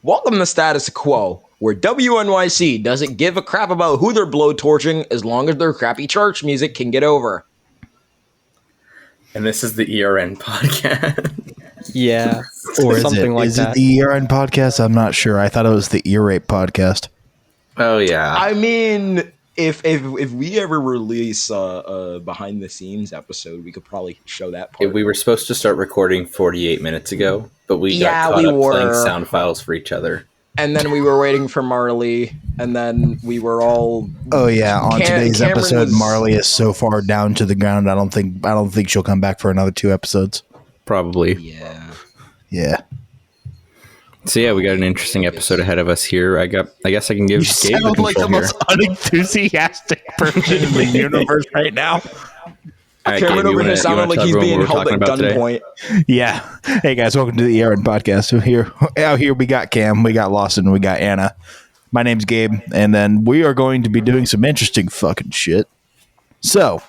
Welcome to Status Quo, where WNYC doesn't give a crap about who they're blowtorching as long as their crappy church music can get over. And this is the ERN Podcast. Yeah. Or something like is that. it the ERN Podcast? I'm not sure. I thought it was the Ear Rape Podcast. Oh, yeah. I mean, if we ever release a behind the scenes episode, we could probably show that part. We were supposed to start recording 48 minutes ago, but we got caught up playing sound files for each other. And then we were waiting for Marley, and then we were all... Oh yeah, on today's Cameron episode, was- Marley is so far down to the ground. I don't think she'll come back for another 2 episodes. Probably. Yeah. Yeah. So yeah, we got an interesting episode ahead of us here. I guess I can give You Gabe the sound like the control here. most unenthusiastic person in the universe right now. All right, Cameron Gabe, over here sounded like he's being held at gunpoint. Yeah. Hey guys, welcome to the ERN Podcast. So out here we got Cam, we got Lawson, we got Anna. My name's Gabe, and then we are going to be doing some interesting fucking shit. So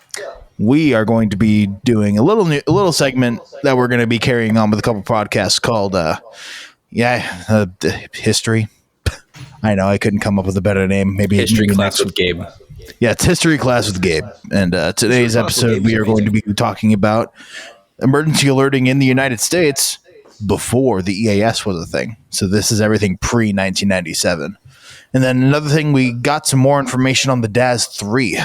we are going to be doing a little segment that we're going to be carrying on with a couple podcasts called History. I know I couldn't come up with a better name. Maybe History maybe class next with Gabe. Yeah, it's History Class with Gabe. And today's episode, we are going to be talking about emergency alerting in the United States before the EAS was a thing. So this is everything pre-1997. And then another thing, we got some more information on the DAS 3,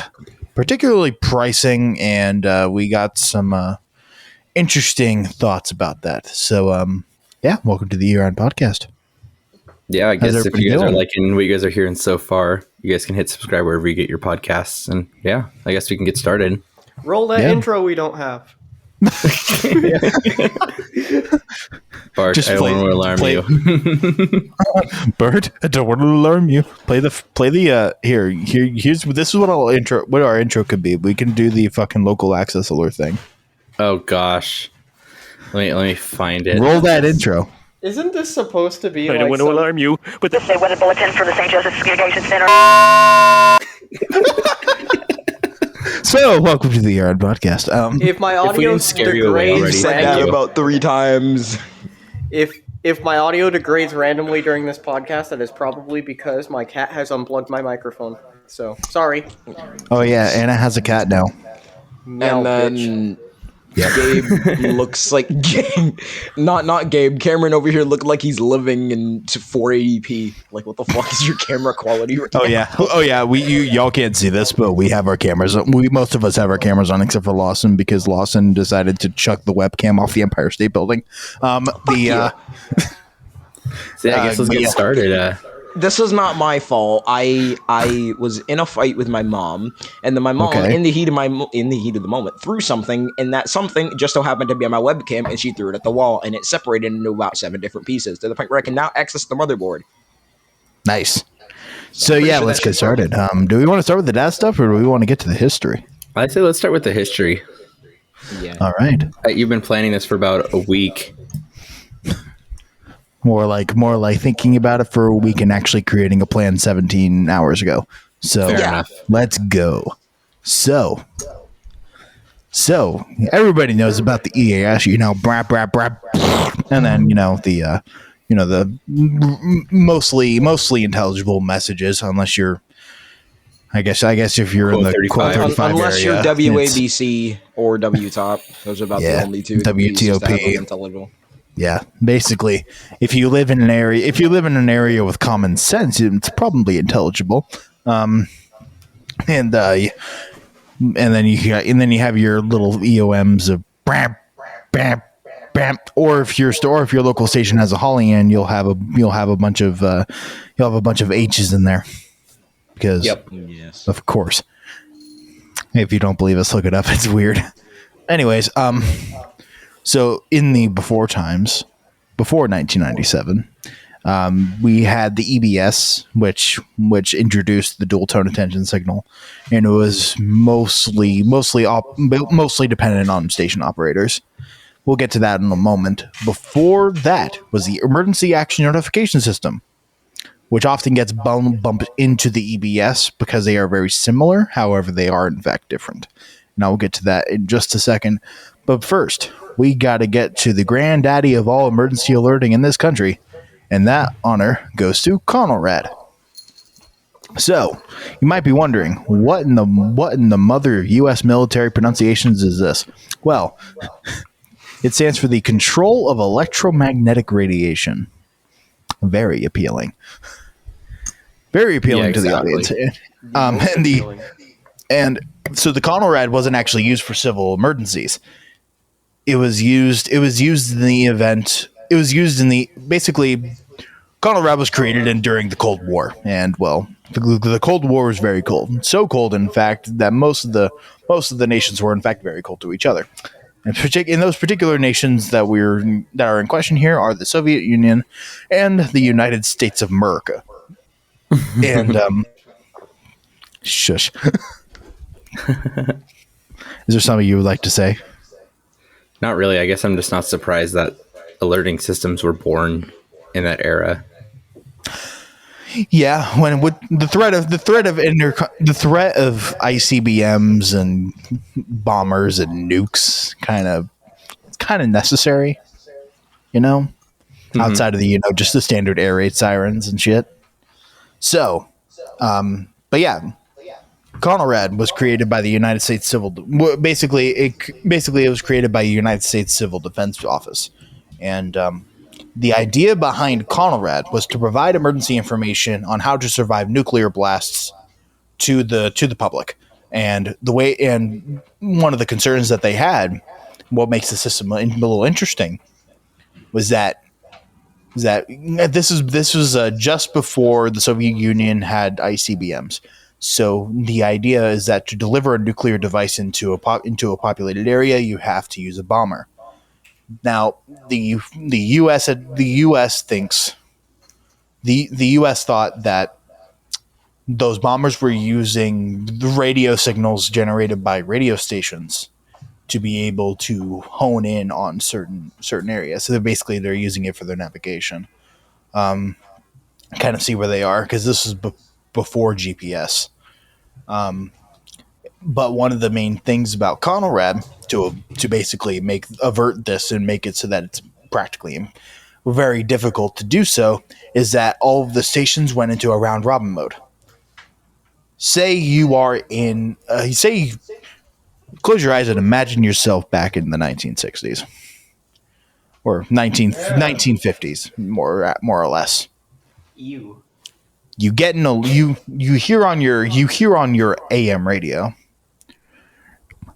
particularly pricing, and we got some interesting thoughts about that. So, welcome to the ERN Podcast. Yeah, I guess if everybody you guys are doing? liking what you guys are hearing so far, you guys can hit subscribe wherever you get your podcasts. And yeah, I guess we can get started. Roll that Yeah. intro we don't have. Bart, Just I don't want to alarm play- you. Bert, I don't want to alarm you. Play the here's this is what our intro could be. We can do the fucking local access alert thing. Oh gosh, let me find it. Roll that intro. Isn't this supposed to be I like don't want to some- alarm you, but This is a weather bulletin from the St. Joseph's Communication Center. so welcome to the ERN Podcast. If my we audio didn't scare you away degrades already, Said thank that you. about 3 times. if my audio degrades randomly during this podcast, that is probably because my cat has unplugged my microphone. So sorry. Oh yeah, Anna has a cat now. Meow, And bitch. then Gabe looks like Gabe. Not Gabe. Cameron over here looked like he's living in 480p. Like, what the fuck is your camera quality? Right Oh now? yeah. Y'all can't see this, but we have our cameras. Most of us have our cameras on, except for Lawson, because Lawson decided to chuck the webcam off the Empire State Building. So yeah, I guess let's get started. This was not my fault. I was in a fight with my mom, and then my mom, Okay. in the heat of the moment, threw something, and that something just so happened to be on my webcam, and she threw it at the wall, and it separated into about 7 different pieces to the point where I can now access the motherboard. Nice. So yeah, sure let's that get shit's started. Do we want to start with the DAS stuff, or do we want to get to the history? I'd say let's start with the history. Yeah. All right. You've been planning this for about a week. More like thinking about it for a week and actually creating a plan 17 hours ago. So Fair enough. let's go. So everybody knows about the EAS, brap, brap, brap, and then the mostly intelligible messages, unless you're, I guess if you're in the Quote 35. quote 35 Unless you're area, it's- WABC or WTOP, those are about Yeah, the only two WTOP. pieces that are intelligible. Yeah, basically, if you live in an area with common sense, it's probably intelligible. And then you have your little EOMs of bam, bam, bam. Or if your local station has a Holly-Ann, you'll have a bunch of H's in there because Yes. of course. If you don't believe us, look it up. It's weird. Anyways, so in the before 1997, we had the EBS, which introduced the dual tone attention signal, and it was mostly dependent on station operators. We'll get to that in a moment. Before that was the emergency action notification system, which often gets bumped into the EBS because they are very similar. However, they are in fact different. And I'll get to that in just a second. But first, we got to get to the granddaddy of all emergency alerting in this country, And that honor goes to Conrad. So, you might be wondering, what in the mother U.S. military pronunciations is this? Well, it stands for the Control of Electromagnetic Radiation. Very appealing. Very appealing to the audience. And so the Conrad wasn't actually used for civil emergencies. It was used in the event. It was used in basically Conrad was created during the Cold War, and well, the Cold War was very cold. So cold, in fact, that most of the nations were in fact very cold to each other. And in those particular nations that are in question here are the Soviet Union and the United States of America. And shush. Is there something you would like to say? Not really. I guess I'm just not surprised that alerting systems were born in that era. Yeah, when with the threat of ICBMs and bombers and nukes kind of necessary, outside of the just the standard air raid sirens and shit. So, but yeah, Conrad was created by the United States Civil. Basically, it was created by the United States Civil Defense Office, and the idea behind Conrad was to provide emergency information on how to survive nuclear blasts to the public. And one of the concerns that they had, what makes the system a little interesting, was that this was just before the Soviet Union had ICBMs. So the idea is that to deliver a nuclear device into a populated area, you have to use a bomber. Now, the U.S. thought that those bombers were using the radio signals generated by radio stations to be able to hone in on certain areas. So they're using it for their navigation. Kind of see where they are, because this is before GPS. But one of the main things about Conrad to basically avert this and make it so that it's practically very difficult to do so is that all of the stations went into a round robin mode. Say you are in, close your eyes and imagine yourself back in the 1960s or 1950s, more or less. You get in you hear on your AM radio.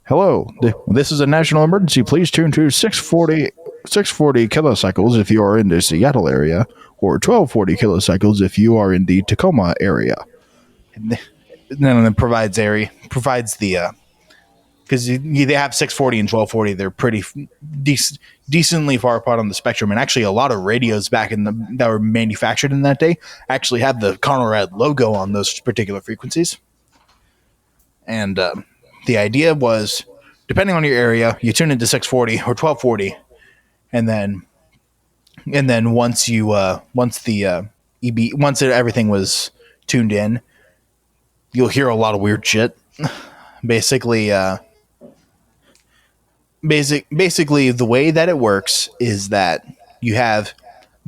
Hello, this is a national emergency. Please tune to 640 kilocycles if you are in the Seattle area, or 1240 kilocycles if you are in the Tacoma area. And then it provides the because they have 640 and 1240. They're pretty decently far apart on the spectrum, and actually a lot of radios that were manufactured in that day actually have the Conrad logo on those particular frequencies. And the idea was, depending on your area, you tune into 640 or 1240, and then once everything was tuned in, you'll hear a lot of weird shit. Basically, the way that it works is that you have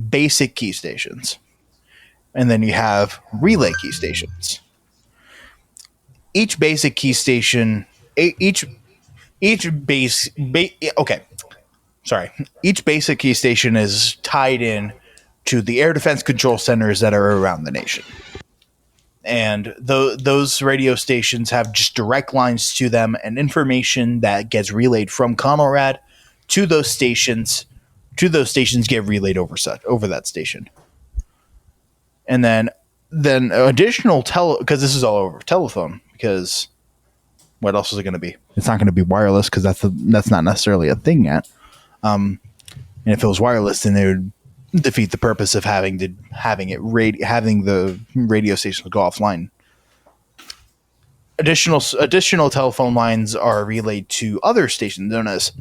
basic key stations, and then you have relay key stations. Each basic key station, each basic key station is tied in to the air defense control centers that are around the nation. And those radio stations have just direct lines to them, and information that gets relayed from Conrad to those stations get relayed over that station. And then additional because this is all over telephone, because what else is it going to be? It's not going to be wireless, because that's not necessarily a thing yet. And if it was wireless, then they would defeat the purpose of having the radio stations go offline. Additional telephone lines are relayed to other stations known as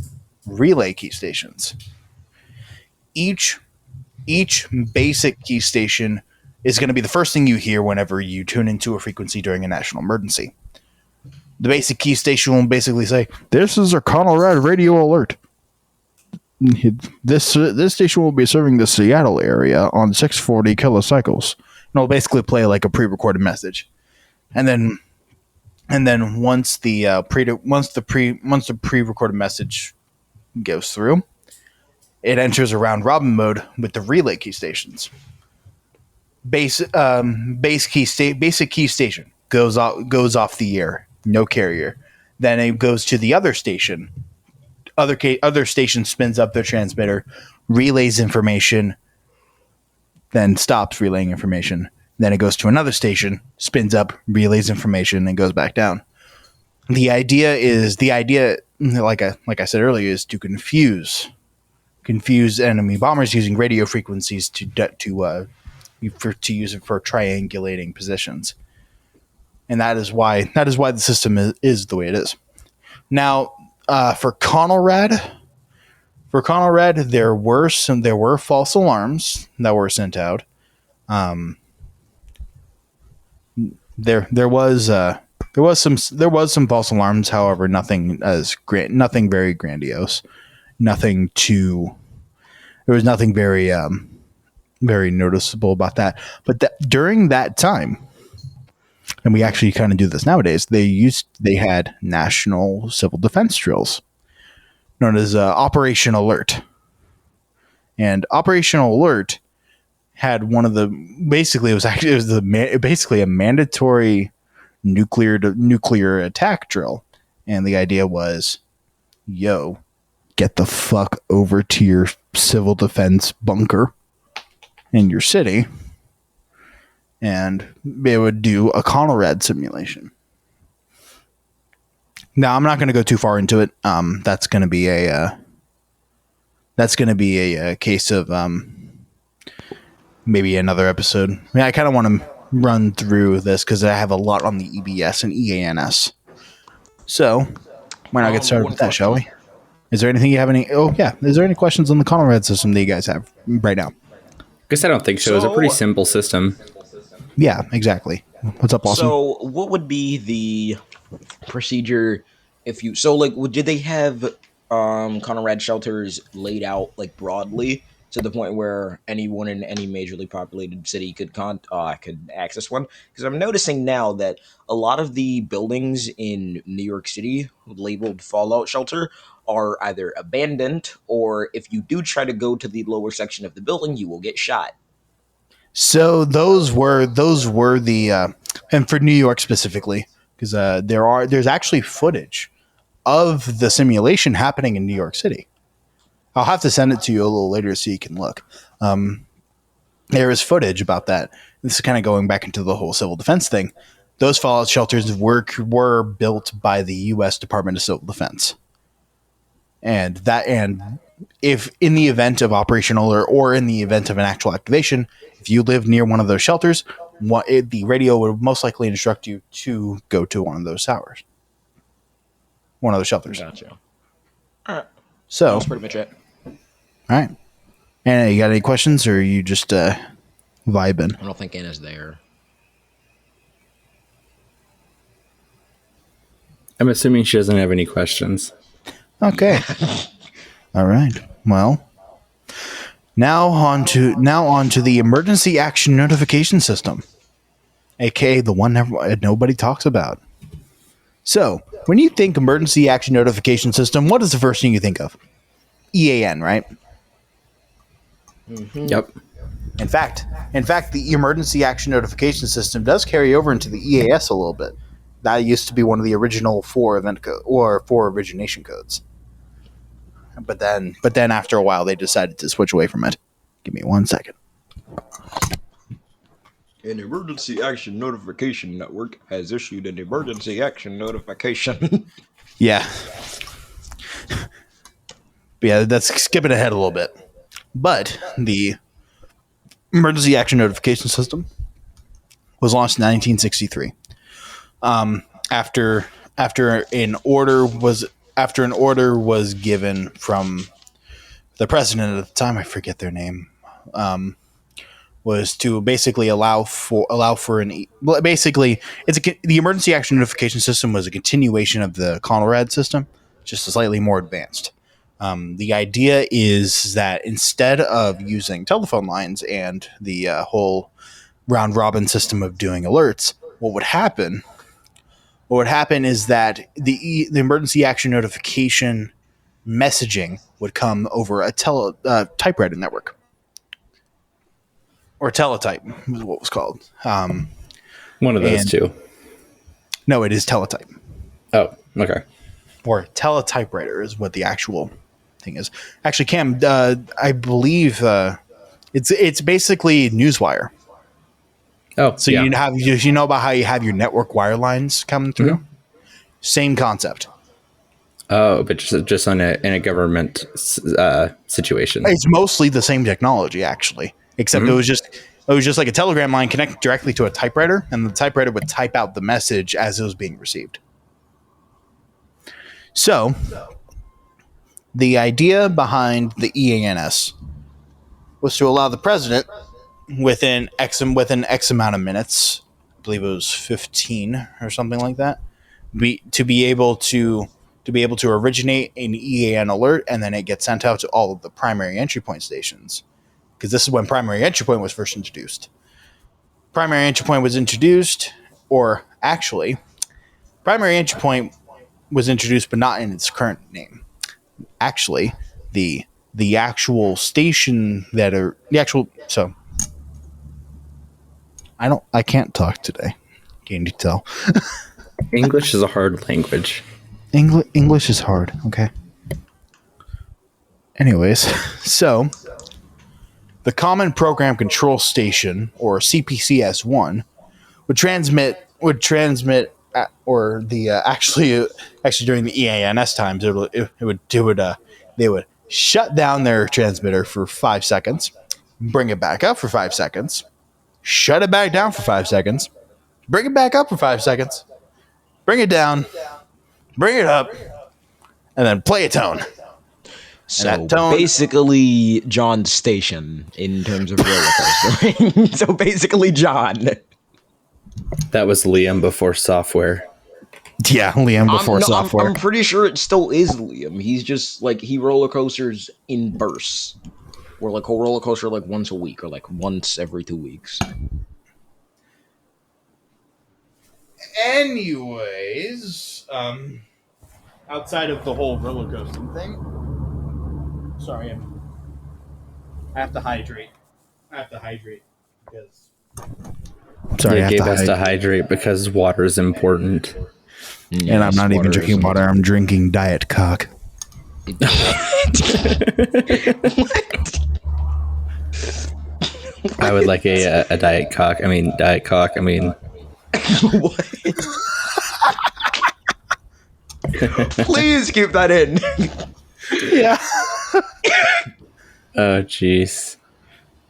relay key stations. Each basic key station is going to be the first thing you hear whenever you tune into a frequency during a national emergency. The basic key station will basically say, "This is a Conrad radio alert." this station will be serving the Seattle area on 640 kilocycles. And it'll basically play like a pre-recorded message, and then once the pre-recorded message goes through, it enters a round robin mode with the relay key stations. Basic key station goes off the air, no carrier. Then it goes to the other station. Other station spins up their transmitter, relays information, then stops relaying information. Then it goes to another station, spins up, relays information, and goes back down. The idea, like I said earlier, is to confuse enemy bombers using radio frequencies to use it for triangulating positions. And that is why the system is the way it is. Now, for Conelrad, there were false alarms that were sent out. There was some false alarms. However, nothing very grandiose. There was nothing very very noticeable about that. But during that time, and we actually kind of do this nowadays, they had national civil defense drills known as Operation Alert. And Operation Alert had basically a mandatory nuclear attack drill. And the idea was, get the fuck over to your civil defense bunker in your city, and they would do a Conelrad simulation. Now, I'm not going to go too far into it. That's going to be a case of maybe another episode. I mean, I kind of want to run through this because I have a lot on the EBS and EANS. So, why not get started with that, shall we? Is there anything you have any? Oh yeah, is there any questions on the Conelrad system that you guys have right now? I guess I don't think so. It's a pretty simple system. Yeah, exactly. What's up, Awesome? So, what would be the procedure if you? So, like, did they have Conelrad shelters laid out like broadly to the point where anyone in any majorly populated city could access one? Because I'm noticing now that a lot of the buildings in New York City labeled Fallout Shelter are either abandoned, or if you do try to go to the lower section of the building, you will get shot. So those were the and for New York specifically, because there's actually footage of the simulation happening in New York City. I'll have to send it to you a little later so you can look. There is footage about that. This is kind of going back into the whole civil defense thing. Those fallout shelters were built by the U.S. Department of Civil Defense, and if in the event of operational or in the event of an actual activation, if you live near one of those shelters, the radio would most likely instruct you to go to one of those towers, one of those shelters. Gotcha. All right. So that's pretty much it. All right. Anna, you got any questions, or are you just vibing? I don't think Anna's there. I'm assuming she doesn't have any questions. Okay. All right. Well, now on to the emergency action notification system, aka the one nobody talks about. So, when you think emergency action notification system, what is the first thing you think of? EAN, right? Mm-hmm. Yep. In fact, the emergency action notification system does carry over into the EAS a little bit. That used to be one of the original 4 origination codes. But then after a while, they decided to switch away from it. Give me 1 second. An emergency action notification network has issued an emergency action notification. Yeah. But yeah, that's skipping ahead a little bit. But the emergency action notification system was launched in 1963. After an order was given from the president at the time, I forget their name, was to basically the emergency action notification system was a continuation of the Conelrad system, just slightly more advanced. The idea is that instead of using telephone lines and the whole round robin system of doing alerts, what would happen is that the emergency action notification messaging would come over a typewriter network, or teletype is what it was called. One of those two. No, it is teletype. Oh, okay. Or teletypewriter is what the actual thing is. Actually, Cam, I believe it's basically Newswire. Oh, So yeah. you know about how you have your network wire lines coming through? Mm-hmm. Same concept. Oh, but just on in a government situation. It's mostly the same technology, actually, except it was just like a telegram line connected directly to a typewriter, and the typewriter would type out the message as it was being received. So, the idea behind the EANS was to allow the president, within X amount of minutes, I believe it was 15 or something like that, to be able to originate an EAN alert, and then it gets sent out to all of the primary entry point stations. Because this is when primary entry point was first introduced. Primary entry point was introduced, or actually, primary entry point was introduced, but not in its current name. Actually, the actual station so I can't talk today. Can you tell? English is a hard language. English is hard. Okay. Anyways, so the Common Program Control Station, or CPCS1, would transmit actually during the EANS times, they would shut down their transmitter for 5 seconds, bring it back up for 5 seconds, shut it back down for 5 seconds, bring it back up for 5 seconds, bring it down, bring it up, and then play a tone. So basically, John's station in terms of roller coaster. So basically, John. That was Liam before software. Yeah, Liam before software. I'm pretty sure it still is Liam. He's just like he roller coasters in bursts, or like he'll roller coaster like once a week or like once every 2 weeks. Anyways, outside of the whole roller coasting thing, sorry, I have to hydrate. Because Gabe has to hydrate because water is important. And I'm not even drinking water. I'm drinking Diet Cock. I would like a Diet Cock. Diet Cock. What? Please keep that in. Yeah. Oh, jeez.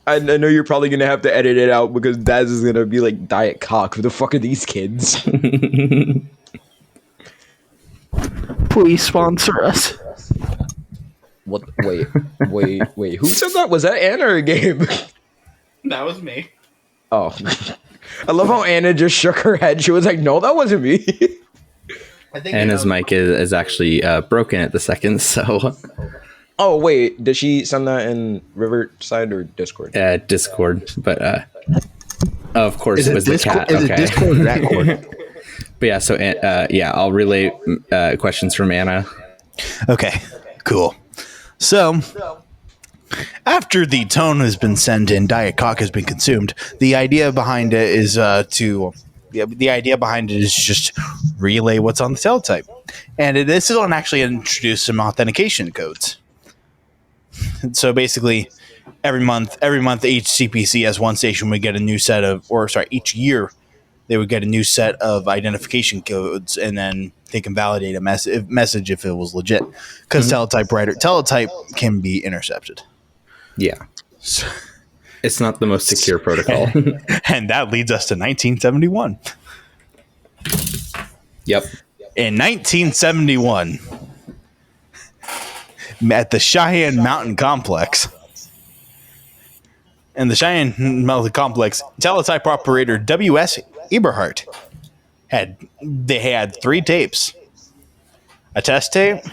I know you're probably gonna have to edit it out because Daz is gonna be like Diet Cock. Who the fuck are these kids? Please sponsor us. What? Wait. Who said that? Was that Anna or Gabe? That was me. Oh, I love how Anna just shook her head. She was like, "No, that wasn't me." Anna's mic is actually broken at the second, so. Oh wait, did she send that in Riverside or Discord? Discord, but of course it was the cat. Is it Discord or Discord? But yeah, so I'll relay questions from Anna. Okay, cool. So, after the tone has been sent and Diet Cock has been consumed, the idea behind it is just relay what's on the teletype, and this will actually introduce some authentication codes. So basically, every month, each CPCS1 station would get a new set of, each year, they would get a new set of identification codes, and then they can validate a message if it was legit. Because teletype can be intercepted. Yeah. It's not the most secure protocol. And that leads us to 1971. Yep. In 1971, at the Cheyenne Mountain Complex, teletype operator W.S. Eberhardt had 3 tapes: a test tape,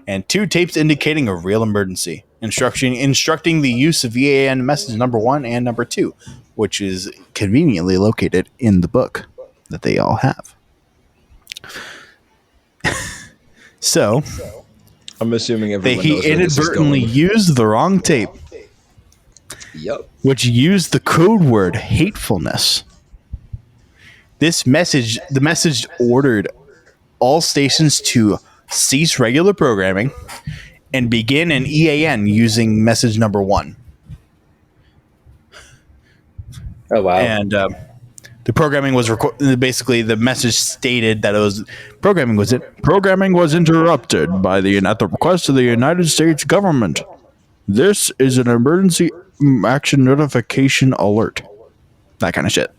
and 2 tapes indicating a real emergency, instructing the use of EAN message number 1 and number 2, which is conveniently located in the book that they all have. So, I'm assuming everyone he knows where this is inadvertently going. used the wrong tape, Yep. which used the code word hatefulness. The message ordered all stations to cease regular programming and begin an EAN using message number 1. Oh wow! And the programming was basically the message stated that programming was interrupted by at the request of the United States government. This is an emergency action notification alert. That kind of shit.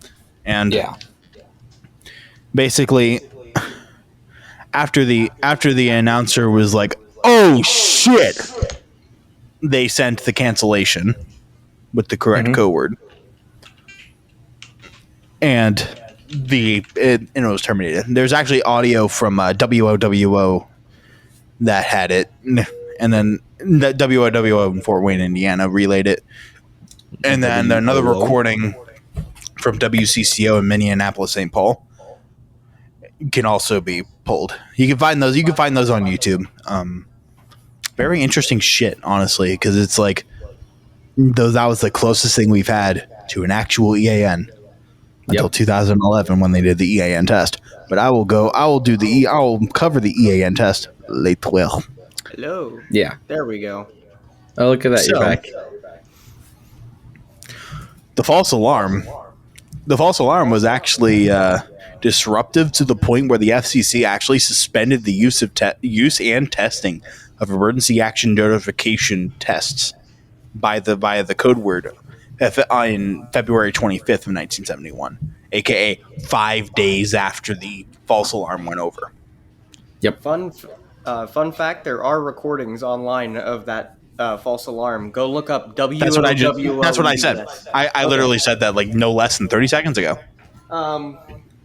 And basically, after the announcer was like, "Oh shit," they sent the cancellation with the correct code word. And it was terminated. There's actually audio from WOWO that had it, and then the WOWO in Fort Wayne, Indiana, relayed it, and then another recording from WCCO in Minneapolis, St. Paul, can also be pulled. You can find those. You can find those on YouTube. Very interesting shit, honestly, because it's like that was the closest thing we've had to an actual EAN. Until 2011 when they did the EAN test. But I will cover the EAN test later. Hello. Yeah. There we go. Oh, look at that. You're back. The false alarm was actually disruptive to the point where the FCC actually suspended the use and testing of emergency action notification tests by the code word on February 25th of 1971, aka 5 days after the false alarm went over. Yep. Fun fact: there are recordings online of that false alarm. Go look up WOWO. That's what I said. I literally said that like no less than 30 seconds ago. I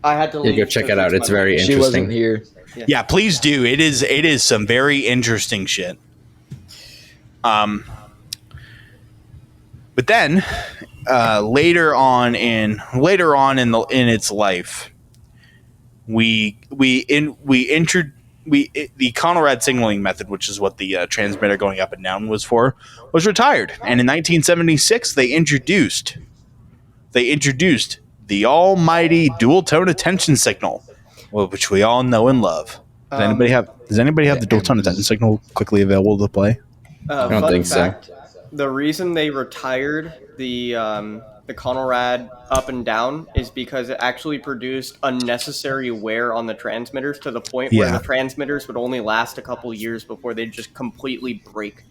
had to leave. Go check it out. It's very She interesting. wasn't here. Yeah, please do. It is some very interesting shit. But then, later on in its life, the Conrad signaling method, which is what the transmitter going up and down was for, was retired. And in 1976, they introduced the almighty dual tone attention signal, which we all know and love. Does anybody have the dual tone attention signal quickly available to play? I don't think so. The reason they retired the Conrad up and down is because it actually produced unnecessary wear on the transmitters to the point where the transmitters would only last a couple years before they'd just completely break.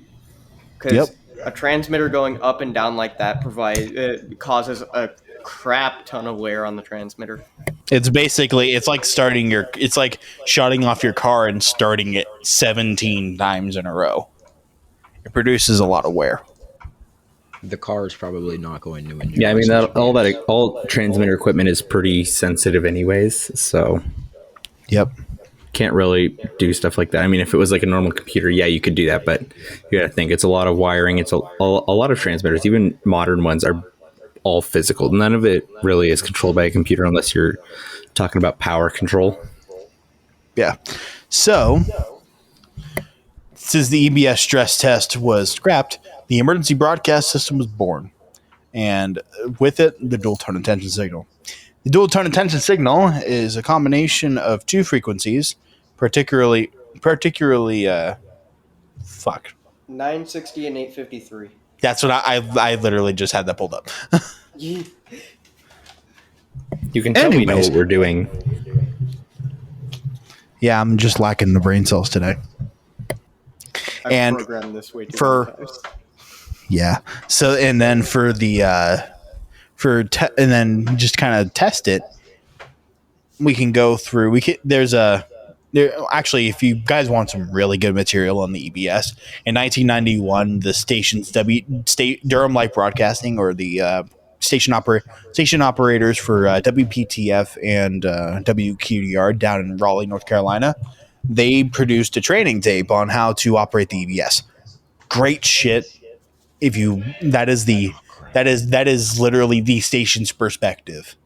Because a transmitter going up and down like that causes a crap ton of wear on the transmitter. It's like shutting off your car and starting it 17 times in a row. It produces a lot of wear. The car is probably not going to enjoy. Yeah, I mean all transmitter equipment is pretty sensitive, anyways. So, can't really do stuff like that. I mean, if it was like a normal computer, yeah, you could do that. But you got to think it's a lot of wiring. It's a lot of transmitters. Even modern ones are all physical. None of it really is controlled by a computer unless you're talking about power control. Yeah. So, since the EBS stress test was scrapped, the emergency broadcast system was born, and with it, the dual tone attention signal. The dual tone attention signal is a combination of 2 frequencies, particularly 960 and 853. That's what I literally just had that pulled up. You can tell we know what we're doing. Yeah, I'm just lacking the brain cells today. I've programmed this way too many times. Yeah. So, and then for the and then just kind of test it, we can go through. Actually, if you guys want some really good material on the EBS, in 1991, the station's Durham Light Broadcasting, or the station operators for WPTF and WQDR down in Raleigh, North Carolina, they produced a training tape on how to operate the EBS. Great shit. That is literally the station's perspective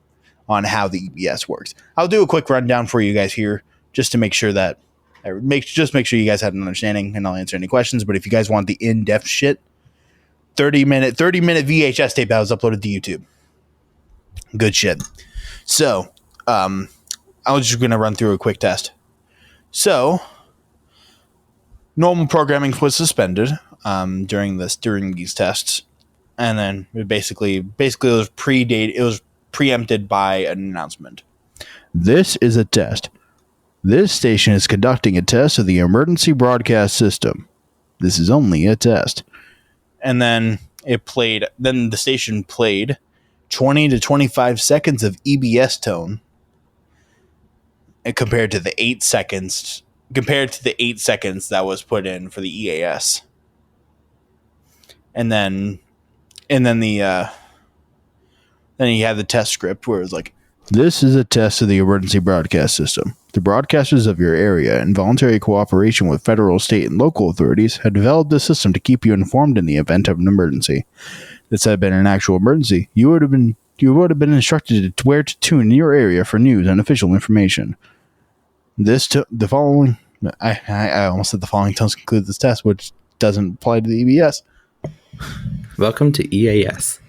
on how the EBS works. I'll do a quick rundown for you guys here just to make sure that make sure you guys had an understanding, and I'll answer any questions. But if you guys want the in-depth shit, 30-minute VHS tape that was uploaded to YouTube. Good shit. So, I was just going to run through a quick test. So, normal programming was suspended during these tests, and then it basically it was preempted by an announcement. This is a test. This station is conducting a test of the emergency broadcast system. This is only a test. And then the station played 20 to 25 seconds of EBS tone compared to the 8 seconds that was put in for the EAS. And then you had the test script where it was like, this is a test of the emergency broadcast system. The broadcasters of your area, in voluntary cooperation with federal, state, and local authorities, have developed a system to keep you informed in the event of an emergency. This had been an actual emergency. You would have been instructed to where to tune in your area for news and official information. The following tones conclude this test, which doesn't apply to the EBS. Welcome to EAS.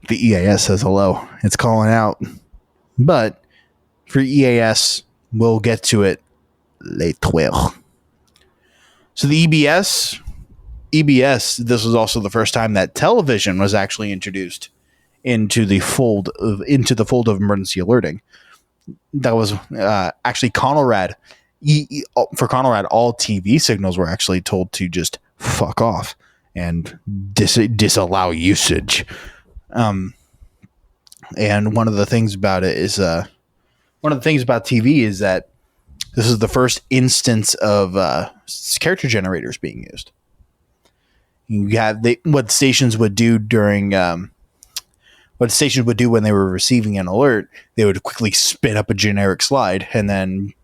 The EAS says hello. It's calling out. But for EAS, we'll get to it later. So the EBS, this was also the first time that television was actually introduced into the fold of emergency alerting. That was actually Conelrad. For Conelrad, all TV signals were actually told to just fuck off and disallow usage. And one of the things about it is TV is that this is the first instance of character generators being used. What stations would do when they were receiving an alert, they would quickly spin up a generic slide, and then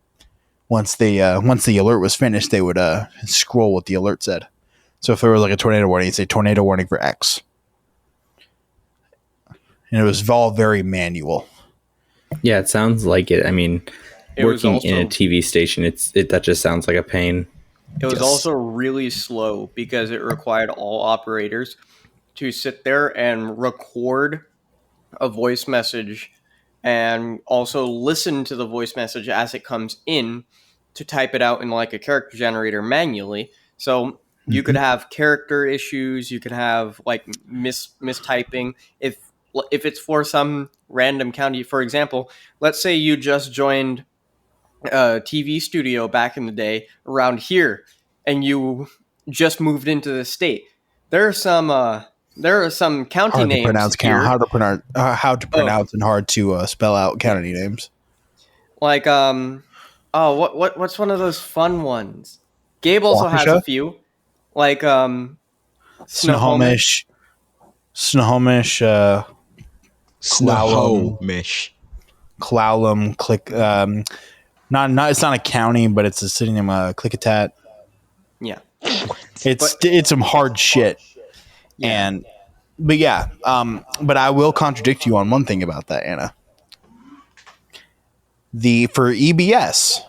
once the alert was finished, they would scroll what the alert said. So if there was like a tornado warning, it'd say tornado warning for X. And it was all very manual. Yeah, it sounds like it. I mean, working in a TV station, that just sounds like a pain. It was also really slow because it required all operators to sit there and record a voice message and also listen to the voice message as it comes in to type it out in like a character generator manually. So you could have character issues, you could have like mistyping. If it's for some random county, for example, let's say you just joined a TV studio back in the day around here, and you just moved into the state. There are some county names how to pronounce and hard to spell out county names. Like what's one of those fun ones? Gabe also has a few. Like Snohomish, Clallam, Click. It's not a county, but it's a city named Klickitat. Yeah, it's some hard shit. Yeah. But I will contradict you on one thing about that, Anna. For EBS,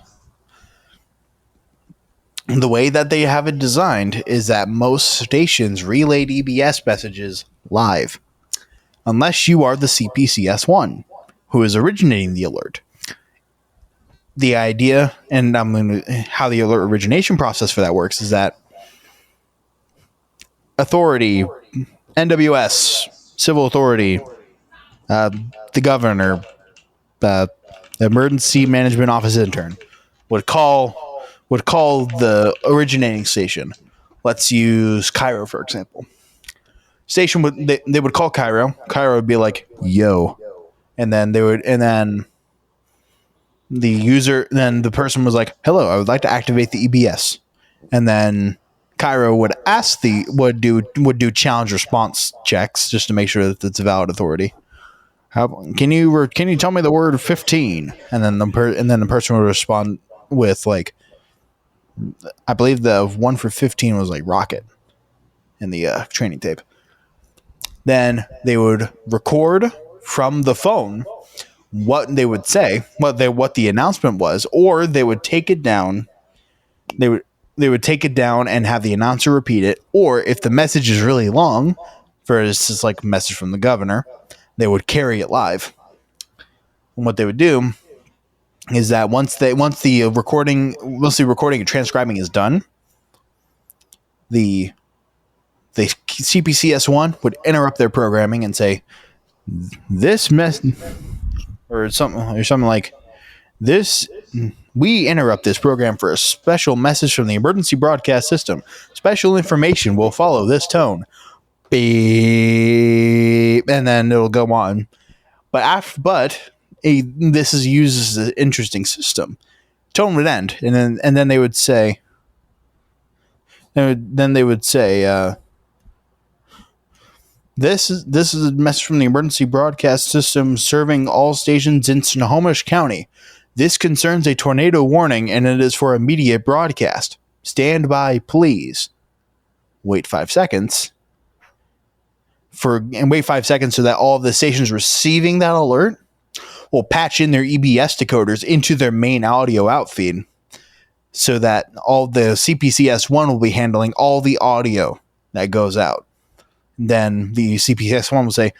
the way that they have it designed is that most stations relayed EBS messages live, unless you are the CPCS1, who is originating the alert. The idea, and how the alert origination process for that works is that authority, NWS, civil authority, the governor, the emergency management office intern would call the originating station. Let's use Cairo, for example. Station they would call Cairo. Cairo would be like, "Yo," and then the person was like, "Hello, I would like to activate the EBS," and then Cairo would do challenge response checks just to make sure that it's a valid authority. Can you tell me the word 15? And then the person would respond with like, I believe the 1 for 15 was like Rocket in the training tape. Then they would record from the phone what they would say, what the announcement was, or they would take it down. They would take it down and have the announcer repeat it, or if the message is really long, for instance, like a message from the governor, they would carry it live. And what they would do is that once the recording and transcribing is done, the CPCS1 would interrupt their programming and say, this or something like this. We interrupt this program for a special message from the emergency broadcast system. Special information will follow this tone. Beep, and then it'll go on. This is used as an interesting system. Tone would end, and then they would say. This is a message from the emergency broadcast system serving all stations in Snohomish County. This concerns a tornado warning, and it is for immediate broadcast. Stand by, please. Wait 5 seconds. Wait 5 seconds so that all of the stations receiving that alert will patch in their EBS decoders into their main audio outfeed, so that all the CPCS1 will be handling all the audio that goes out. Then the CPCS1 will say,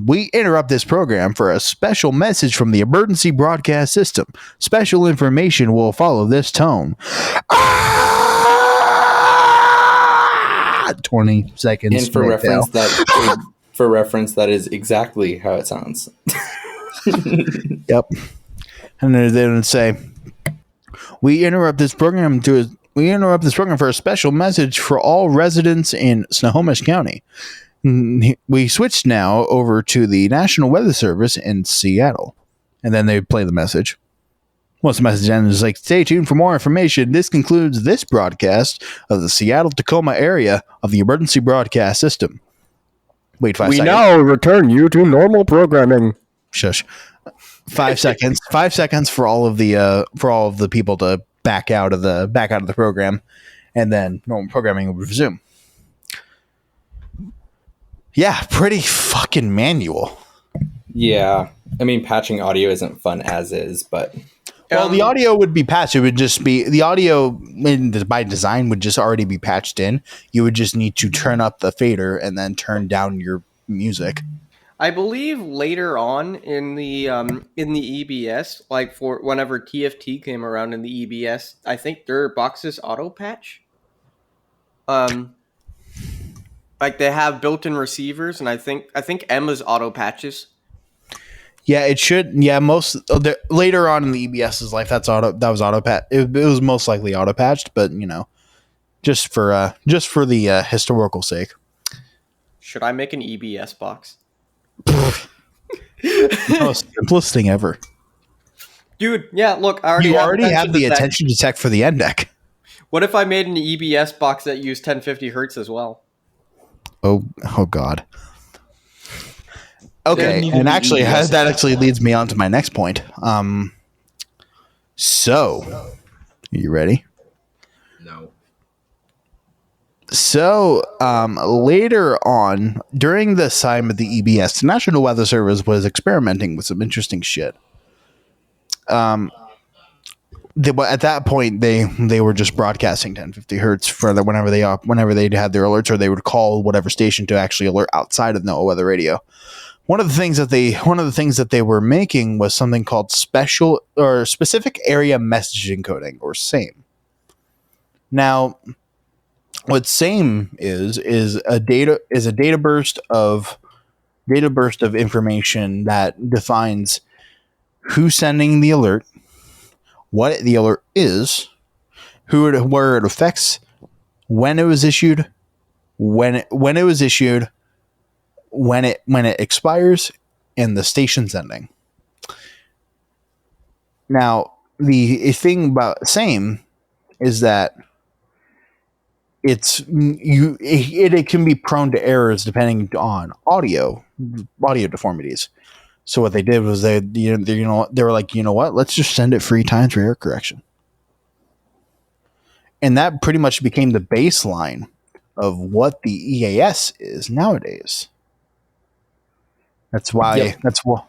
we interrupt this program for a special message from the emergency broadcast system. Special information will follow this tone. 20 seconds. And for reference, that is exactly how it sounds. Yep. And then they would say, we interrupt this program for a special message for all residents in Snohomish County. We switched now over to the National Weather Service in Seattle. And then they play the message. Once the message ends, it's like, stay tuned for more information. This concludes this broadcast of the Seattle-Tacoma area of the emergency broadcast system. Wait 5 seconds. We now return you to normal programming. Shush. 5 seconds. 5 seconds for all of the people to back out of the program, and then normal programming will resume. Yeah, pretty fucking manual. Yeah. I mean, patching audio isn't fun as is, but... Well, the audio would be patched. It would just be... The audio, by design, would just already be patched in. You would just need to turn up the fader and then turn down your music. I believe later on in the EBS, like for whenever TFT came around in the EBS, I think their boxes auto patch. Like they have built-in receivers, and I think Emma's auto patches. Yeah, it should. Yeah, later on in the EBS's life, that was auto patch. It was most likely auto patched, but just for the historical sake. Should I make an EBS box? Most simplest thing ever, dude. Yeah, look, I already have the attention detect for the NDEC. What if I made an EBS box that used 1050 hertz as well? Oh God. Okay, and actually, that actually leads me on to my next point. So, are you ready? No. So, later on, during the time of the EBS, the National Weather Service was experimenting with some interesting shit. At that point, they were just broadcasting 1050 hertz for whenever they had their alerts, or they would call whatever station to actually alert outside of NOAA Weather Radio. One of the things that they were making was something called special or specific area message encoding, or SAME. Now, what SAME is a data burst of information that defines who's sending the alert, what the alert is, where it affects, when it was issued, when it was issued, when it expires, and the station's ending. Now, the thing about SAME is that it can be prone to errors depending on audio deformities. So what they did was they were like, you know what? Let's just send it 3 times for error correction. And that pretty much became the baseline of what the EAS is nowadays. That's why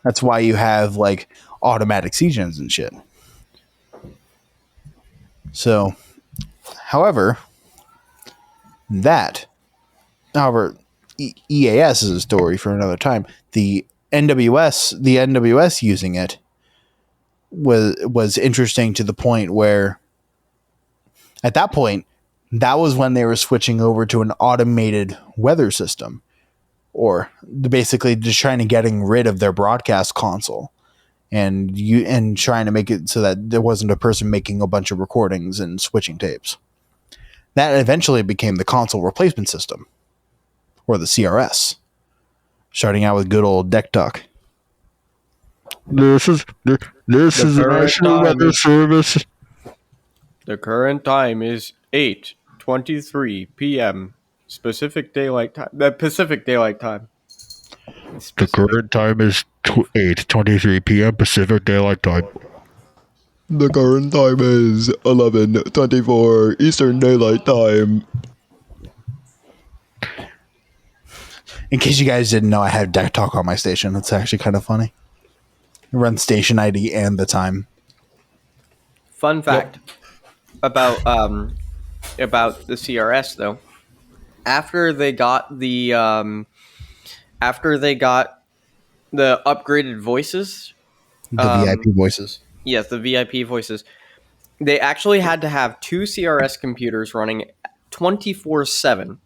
that's why you have like automatic siege ends and shit. So, however, EAS is a story for another time. The NWS using it was interesting to the point where, at that point, that was when they were switching over to an automated weather system, or basically just trying to getting rid of their broadcast console and trying to make it so that there wasn't a person making a bunch of recordings and switching tapes. That eventually became the console replacement system, or the CRS, starting out with good old deck talk. This is the National Weather Service. The current time is 8:23 p.m. Pacific Daylight Time. The Pacific Daylight Time. The current time is 8:23 p.m. Pacific Daylight Time. The current time is 11:24 Eastern Daylight Time. In case you guys didn't know, I had deck talk on my station. It's actually kind of funny. It runs station ID and the time. Fun fact about the CRS though. After they got the upgraded voices, The VIP voices. yes, the VIP voices, they actually had to have two CRS computers running 24/7,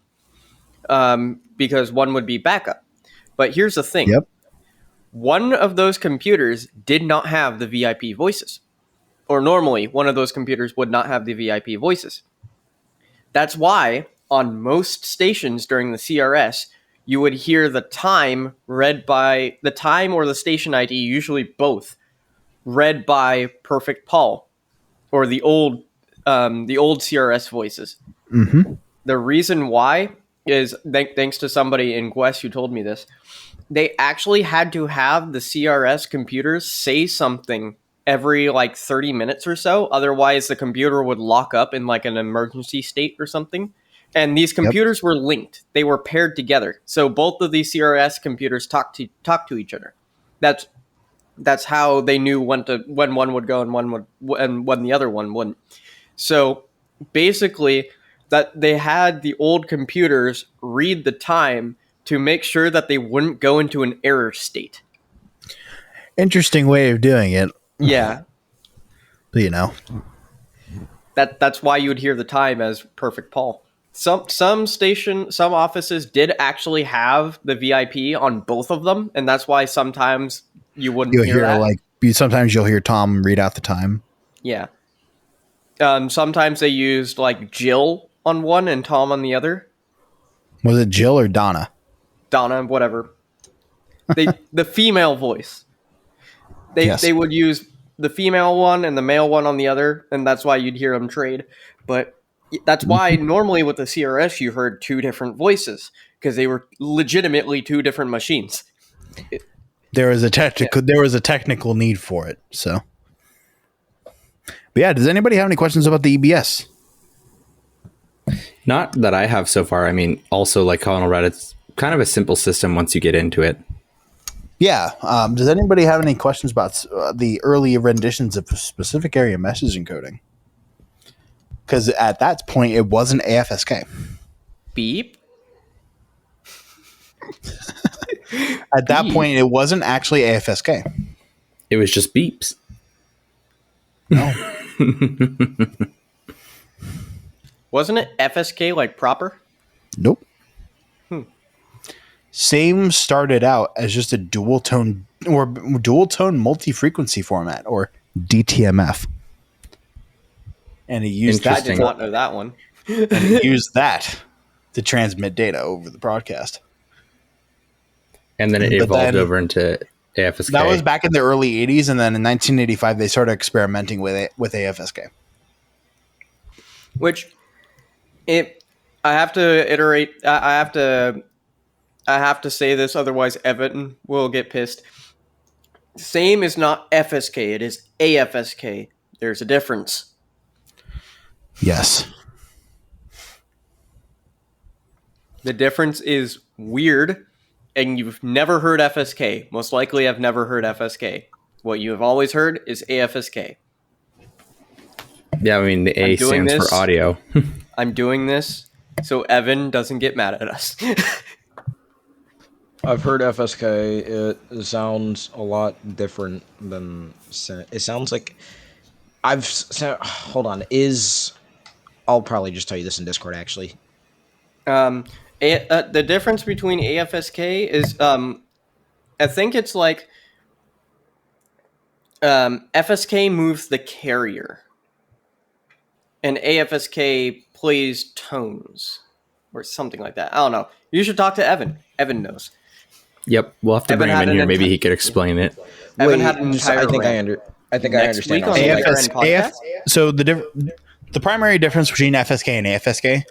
because one would be backup. But here's the thing. Yep. One of those computers did not have the VIP voices. Or normally, one of those computers would not have the VIP voices. That's why, on most stations during the CRS, you would hear the time read by the time or the station ID, usually both, read by Perfect Paul, or the old CRS voices. Mm-hmm. The reason why is thanks to somebody in GWES who told me this. They actually had to have the CRS computers say something every like 30 minutes or so. Otherwise, the computer would lock up in like an emergency state or something. And these computers were linked. They were paired together. So both of these CRS computers talk to each other. That's how they knew when one would go and when the other one wouldn't. So basically, that they had the old computers read the time to make sure that they wouldn't go into an error state. Interesting way of doing it. Yeah. But, you know. That's why you would hear the time as Perfect Paul. Some offices did actually have the VIP on both of them, and that's why sometimes you wouldn't hear that. Sometimes you'll hear Tom read out the time. Yeah. Sometimes they used like Jill on one and Tom on the other. Was it Jill or Donna? Donna, whatever. The female voice. They would use the female one and the male one on the other, and that's why you'd hear them trade. But that's why normally with the CRS you heard two different voices, because they were legitimately two different machines. There was a technical need for it. So, but yeah, does anybody have any questions about the EBS? Not that I have so far. I mean, also like Colonel Red, it's kind of a simple system once you get into it. Yeah. Does anybody have any questions about the early renditions of specific area message encoding? Because at that point, it wasn't AFSK. Beep. At that point, it wasn't actually AFSK. It was just beeps. No. Wasn't it FSK like proper? Nope. Same started out as just a dual tone multi-frequency format, or DTMF. And it used I did not know that one. And it used that to transmit data over the broadcast. And then it evolved over into AFSK. That was back in the early 80s, and then in 1985 they started experimenting with AFSK. Which I have to iterate. I have to say this, otherwise Evan will get pissed. Same is not FSK; it is AFSK. There's a difference. Yes. The difference is weird, and you've never heard FSK. Most likely, I've never heard FSK. What you have always heard is AFSK. Yeah, I mean, the A stands for audio. I'm doing this so Evan doesn't get mad at us. I've heard FSK. It sounds a lot different than... It sounds like... Hold on. I'll probably just tell you this in Discord, actually. The difference between AFSK is... I think it's like... FSK moves the carrier. And AFSK plays tones. Or something like that. I don't know. You should talk to Evan. Evan knows. Yep, we'll have to bring him in here. Maybe he could explain it. Evan had an entire I think I understand. On so the primary difference between FSK and AFSK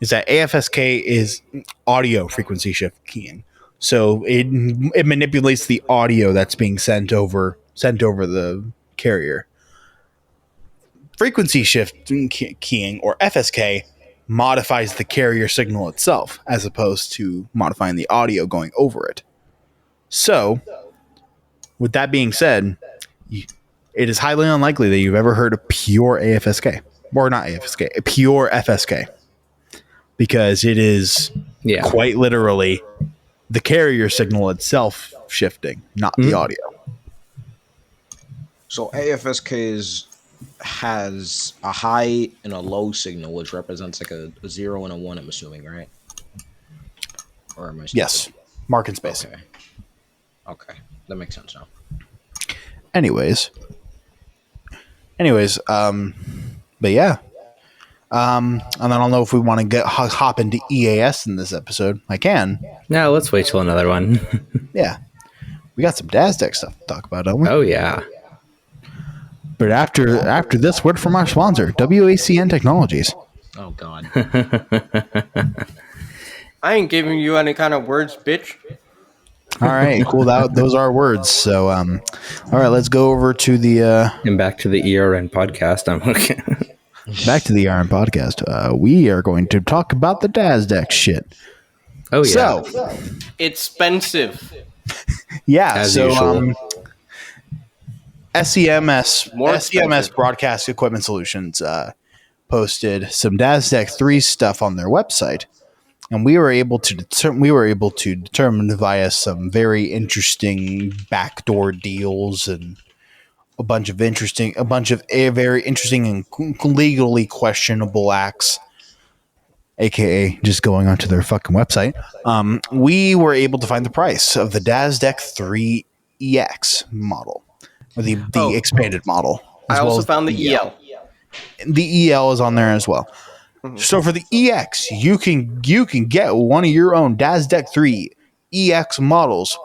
is that AFSK is audio frequency shift keying. So it manipulates the audio that's being sent over the carrier. Frequency shift keying, or FSK, modifies the carrier signal itself as opposed to modifying the audio going over it. So, with that being said, it is highly unlikely that you've ever heard a pure AFSK, or not AFSK, a pure FSK, because it is quite literally the carrier signal itself shifting, not the audio. So AFSK has a high and a low signal, which represents like a 0 and a 1, I'm assuming, right? Or am I yes, mark and space. Okay, that makes sense now. Anyways, but yeah. And I don't know if we want to hop into EAS in this episode. I can. No, let's wait till another one. Yeah. We got some DASDEC stuff to talk about, don't we? Oh, yeah. But after this word from our sponsor, WECN Technologies. Oh, God. I ain't giving you any kind of words, bitch. All right, cool. Those are words. So, all right, let's go over to the... and back to the ERN podcast. I'm okay. Back to the ERN podcast. We are going to talk about the DASDEC shit. Oh, yeah. So, expensive. Yeah, as so... usual. SEMS Broadcast Equipment Solutions posted some DASDEC 3 stuff on their website, and we were able to determine via some very interesting backdoor deals and a bunch of very interesting and legally questionable acts, aka just going onto their fucking website. We were able to find the price of the DASDEC 3 EX model. The expanded model. I also found the EL. The EL is on there as well. Mm-hmm. So for the EX, you can get one of your own DASDEC 3 EX models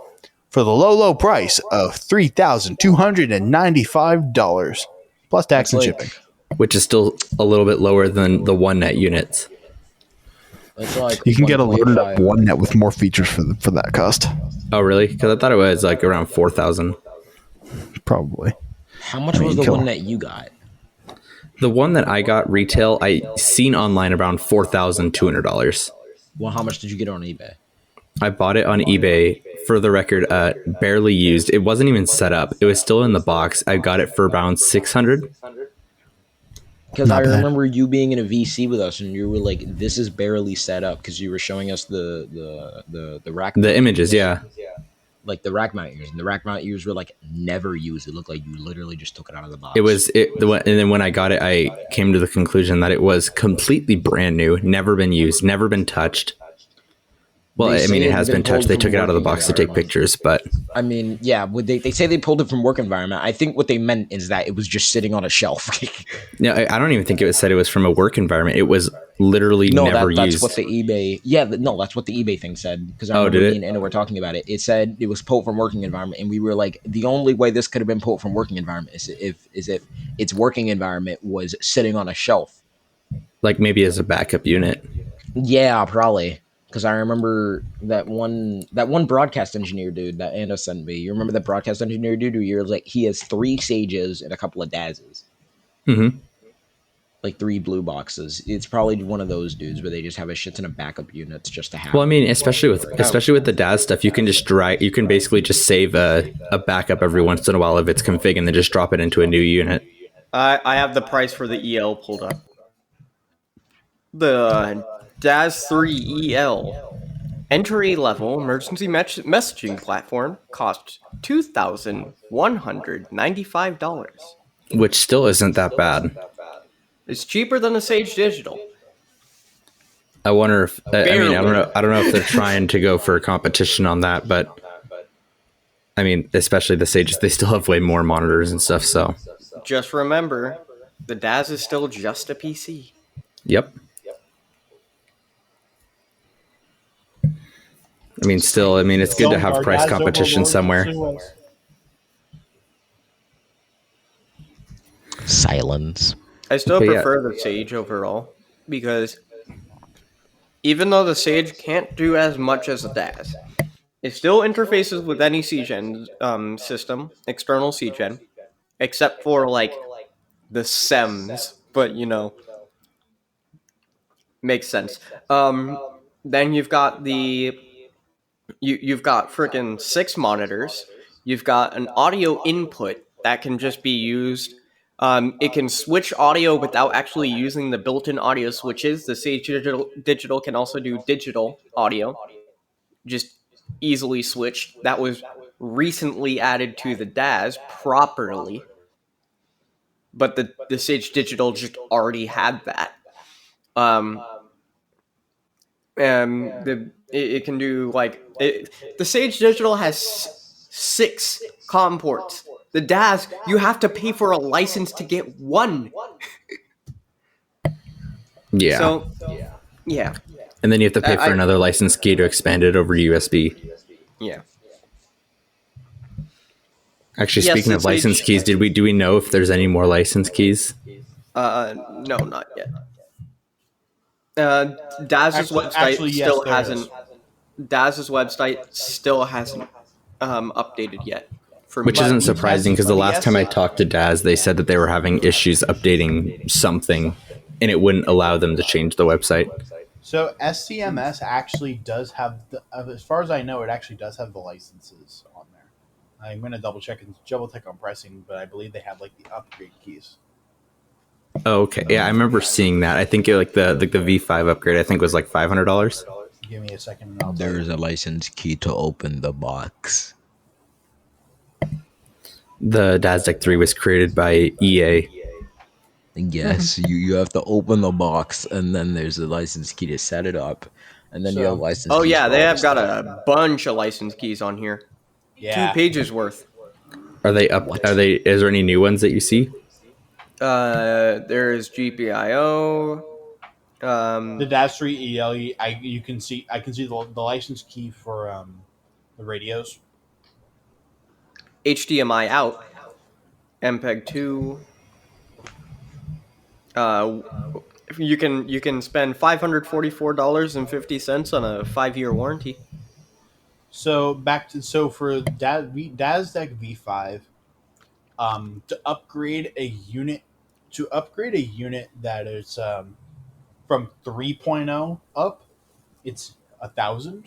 for the low price of $3,295 plus tax and shipping, which is still a little bit lower than the OneNet units. That's like you can get a loaded up OneNet with more features for that cost. Oh, really? Because I thought it was like around 4,000. Probably. How much was the one that you got? The one that I got retail, I seen online around $4,200. Well, how much did you get on eBay? I bought it on eBay. For the record, barely used. It wasn't even set up. It was still in the box. I got it for around $600. Because I remember you being in a VC with us, and you were like, "This is barely set up," because you were showing us the rack. The images, yeah. Like the rack mount ears, and the rack mount ears were like never used. It looked like you literally just took it out of the box. And then when I got it, I came to the conclusion that it was completely brand new, never been used, never been touched. Well, I mean, it has been touched. They took it out of the box to take pictures, but... I mean, yeah, they say they pulled it from work environment. I think what they meant is that it was just sitting on a shelf. No, I don't even think it said it was from a work environment. It was literally never used. That's what the eBay... Yeah, that's what the eBay thing said. Because I remember me and Anna were talking about it. It said it was pulled from working environment, and we were like, the only way this could have been pulled from working environment is if its working environment was sitting on a shelf. Like maybe as a backup unit. Yeah, probably. Because I remember that one broadcast engineer dude that Anna sent me. You remember that broadcast engineer dude who you're like, he has 3 Sages and a couple of Dazes. Mm-hmm. like 3 blue boxes. It's probably one of those dudes where they just have a shit ton of backup units just to have. Well, I mean, especially with the DAS stuff, you can basically just save a backup every once in a while if it's config, and then just drop it into a new unit. I have the price for the EL pulled up. The DAS 3 EL entry-level emergency messaging platform costs $2,195. Which still isn't that bad. It's cheaper than a Sage Digital. I wonder if I don't know if they're trying to go for a competition on that, but I mean, especially the Sages, they still have way more monitors and stuff. So just remember, the DAS is still just a PC. Yep. I mean, it's good to have price competition somewhere. Silence. I still prefer the Sage overall because even though the Sage can't do as much as the DAS, it still interfaces with any CGen system, external CGen, except for like the SEMs, but makes sense. Then you've got you've got freaking 6 monitors. You've got an audio input that can just be used. It can switch audio without actually using the built-in audio switches. The Sage Digital can also do digital audio, just easily switched. That was recently added to the DAS properly, but the Sage Digital just already had that. It can do the Sage Digital has 6 COM ports. The DAS, you have to pay for a license to get 1. Yeah. So, yeah. And then you have to pay for another license key to expand it over USB. Yeah. Actually, speaking of license keys, do we know if there's any more license keys? No, not yet. DAS's website still hasn't updated yet. Which isn't surprising because the last time I talked to DAS, they said that they were having issues updating something, and it wouldn't allow them to change the website. So SCMS actually does have, as far as I know, it actually does have the licenses on there. I'm going to double check on pricing, but I believe they have the upgrade keys. Oh, okay. Yeah, I remember seeing that. I think the V5 upgrade, I think, was $500. Give me a second. There's a license key to open the box. The DAS Deck 3 was created by EA. Yes, you have to open the box, and then there's a license key to set it up, and then you have license. Oh keys yeah, they have got stuff. a bunch of license keys on here. Yeah. 2 pages worth. Are they up? What? Is there any new ones that you see? There's GPIO. The DAS 3 EL. I can see the license key for the radios. HDMI out. MPEG 2. You can spend $544.50 on a 5-year warranty. So for DAS Deck V5, to upgrade a unit that is from 3.0 up, it's $1,000,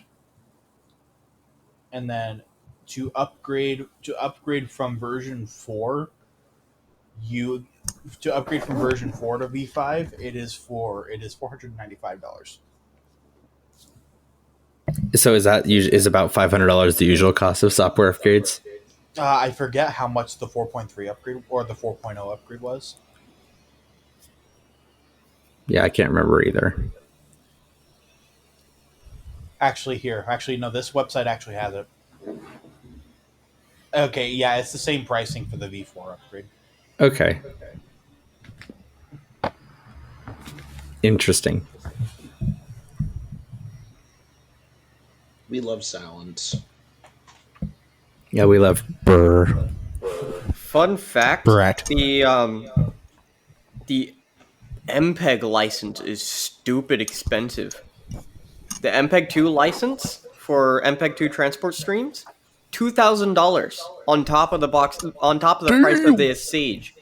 and then to upgrade from version 4, to V5, it is $495. So is about $500 the usual cost of software upgrades? I forget how much the 4.3 upgrade or the 4.0 upgrade was. Yeah, I can't remember either. Actually, no, this website actually has it. Okay, yeah, it's the same pricing for the V4 upgrade. Okay. Interesting. We love silence. Yeah, we love burr. Fun fact: Correct. The MPEG license is stupid expensive. The MPEG 2 license for MPEG 2 transport streams, $2,000 on top of the price of the Sage,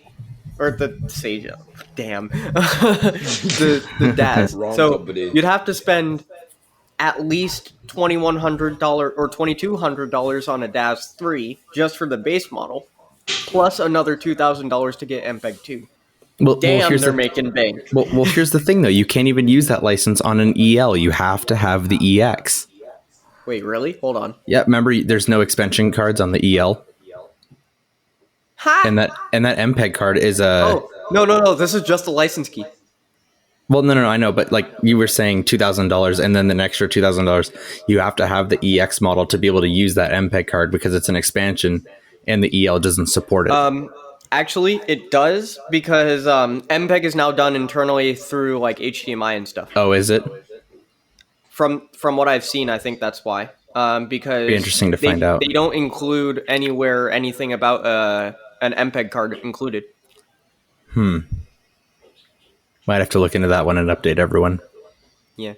or the Sage. Damn, the DAS. Wrong So company. you'd have to spend at least $2,100 or $2,200 on a DAS 3 just for the base model, plus another $2,000 to get MPEG 2. Damn, they're making bank. Well, here's the thing, though. You can't even use that license on an EL. You have to have the EX. Wait, really? Hold on. Yeah, remember, there's no expansion cards on the EL. Ha! And that MPEG card is a... Oh, no. This is just a license key. Well, no, I know, but like you were saying $2,000 and then the extra $2,000, you have to have the EX model to be able to use that MPEG card because it's an expansion and the EL doesn't support it. Actually, it does because MPEG is now done internally through like HDMI and stuff. Oh, is it? From what I've seen, I think that's why. Because it'd be interesting to find out. They don't include anywhere anything about an MPEG card included. Might have to look into that one and update everyone. Yeah.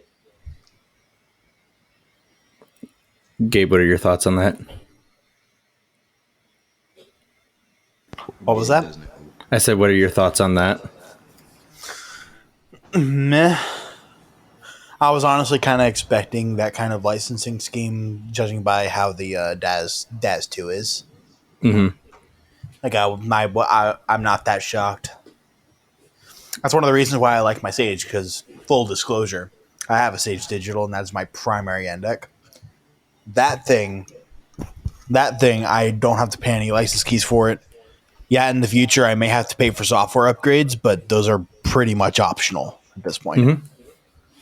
Gabe, what are your thoughts on that? What was that? I said, what are your thoughts on that? Meh. I was honestly kind of expecting that kind of licensing scheme, judging by how the DAS 2 is. Mm-hmm. Like I'm not that shocked. That's one of the reasons why I like my Sage, because full disclosure, I have a Sage Digital, and that's my primary end deck. That thing, I don't have to pay any license keys for it. Yeah, in the future, I may have to pay for software upgrades, but those are pretty much optional at this point. Mm-hmm.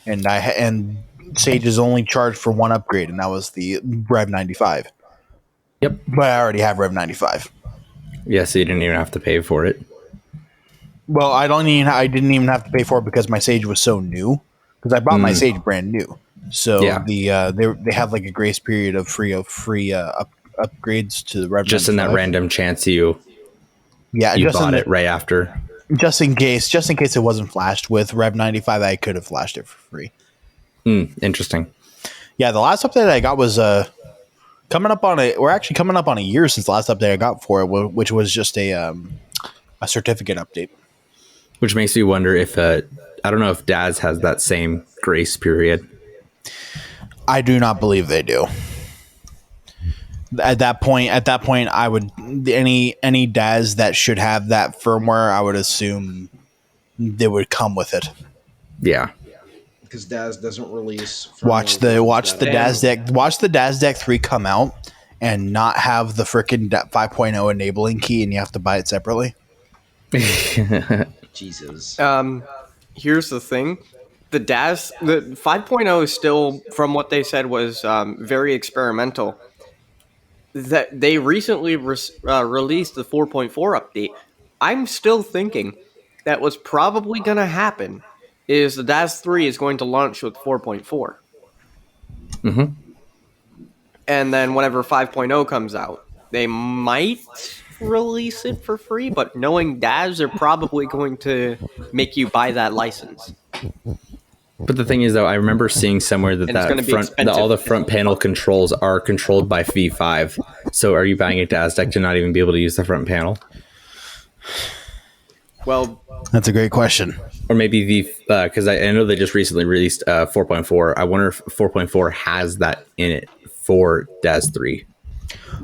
And Sage is only charged for one upgrade, and that was the Rev 95. Yep. But I already have Rev 95. Yeah, so you didn't even have to pay for it. Well, I didn't even have to pay for it because my Sage was so new. Because I bought my Sage brand new, so yeah. They have like a grace period of free upgrades to the Rev. Just 95. In that random chance you bought it right after. Just in case it wasn't flashed with Rev 95, I could have flashed it for free. Interesting. Yeah, the last update I got was coming up on a year since the last update I got for it, which was just a certificate update. Which makes me wonder if I don't know if DAS has that same grace period. I do not believe they do. At that point, I would any DAS that should have that firmware, I would assume they would come with it. Yeah, because DAS doesn't release. Watch the DAS Deck 3 come out and not have the frickin' 5.0 enabling key, and you have to buy it separately. Jesus. Here's the thing. The 5.0 is still, from what they said, was very experimental. That they recently released the 4.4 update. I'm still thinking that what's probably going to happen is the DAS 3 is going to launch with 4.4. Mm-hmm. And then whenever 5.0 comes out, they might release it for free, but knowing DAS, they're probably going to make you buy that license. But the thing is, though, I remember seeing somewhere that all the front panel controls are controlled by V5. So are you buying a DAS deck to not even be able to use the front panel? Well, that's a great question. Or maybe because I know they just recently released 4.4. I wonder if 4.4 has that in it for DAS 3.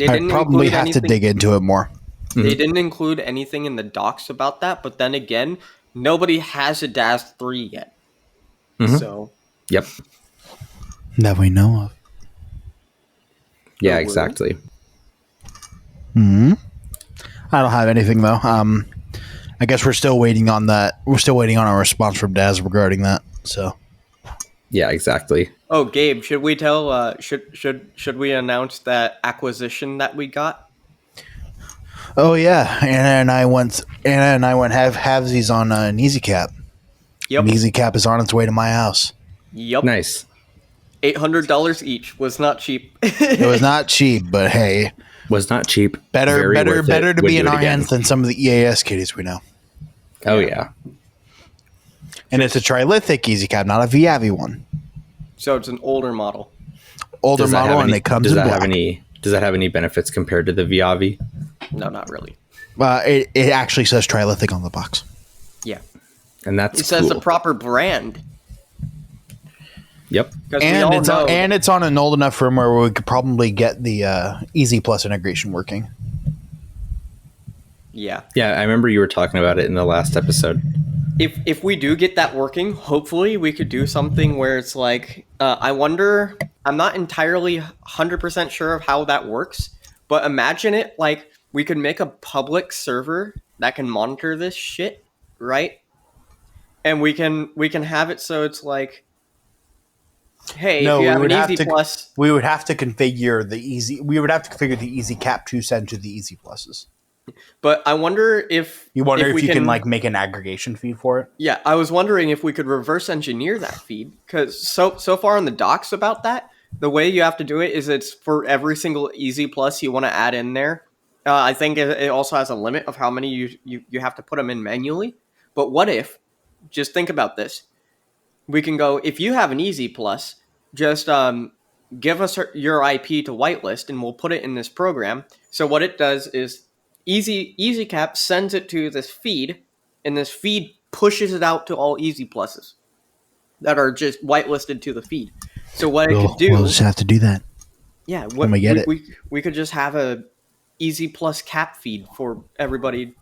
I probably have to dig into it more. They didn't include anything in the docs about that, but then again, nobody has a DAS 3 yet. Mm-hmm. So, yep. That we know of. Yeah, exactly. I don't have anything though. I guess we're still waiting on that. We're still waiting on a response from Daz regarding that. So. Yeah, exactly. Oh, Gabe, should we tell? Should we announce that acquisition that we got? Oh yeah, Anna and I went have halvesies on an Easy Cap. Yep. An Easy Cap is on its way to my house. Yep. Nice. $800 each was not cheap. It was not cheap, but hey, was not cheap. Better to be in our hands than some of the EAS kitties we know. Oh yeah. And it's a trilithic Easy Cap, not a Viavi one. So it's an older model. And it comes in black. Does that have any benefits compared to the Viavi? No, not really. It actually says Trilithic on the box. Yeah. And that's It says cool. the proper brand. Yep. And it's on an old enough firmware where we could probably get the Easy Plus integration working. Yeah. Yeah, I remember you were talking about it in the last episode. If we do get that working, hopefully we could do something where it's like, I wonder, I'm not entirely 100% sure of how that works, but imagine it like we could make a public server that can monitor this shit, right? And we can have it so it's like, hey, if you have an Easy Plus, we would have to configure the Easy Cap to send to the Easy Pluses. but I wonder if You can like make an aggregation feed for it. Yeah, I was wondering if we could reverse engineer that feed, because so far in the docs about that, the way you have to do it is it's for every single Easy Plus you want to add in there. I think it also has a limit of how many you have to put them in manually. But what if, just think about this, we can go, if you have an Easy Plus, just give us your IP to whitelist and we'll put it in this program. So what it does is EasyCap sends it to this feed, and this feed pushes it out to all Easy Pluses that are just whitelisted to the feed. So what it could do... We'll just have to do that. Yeah, when we get it. We could just have a Easy Plus cap feed for everybody,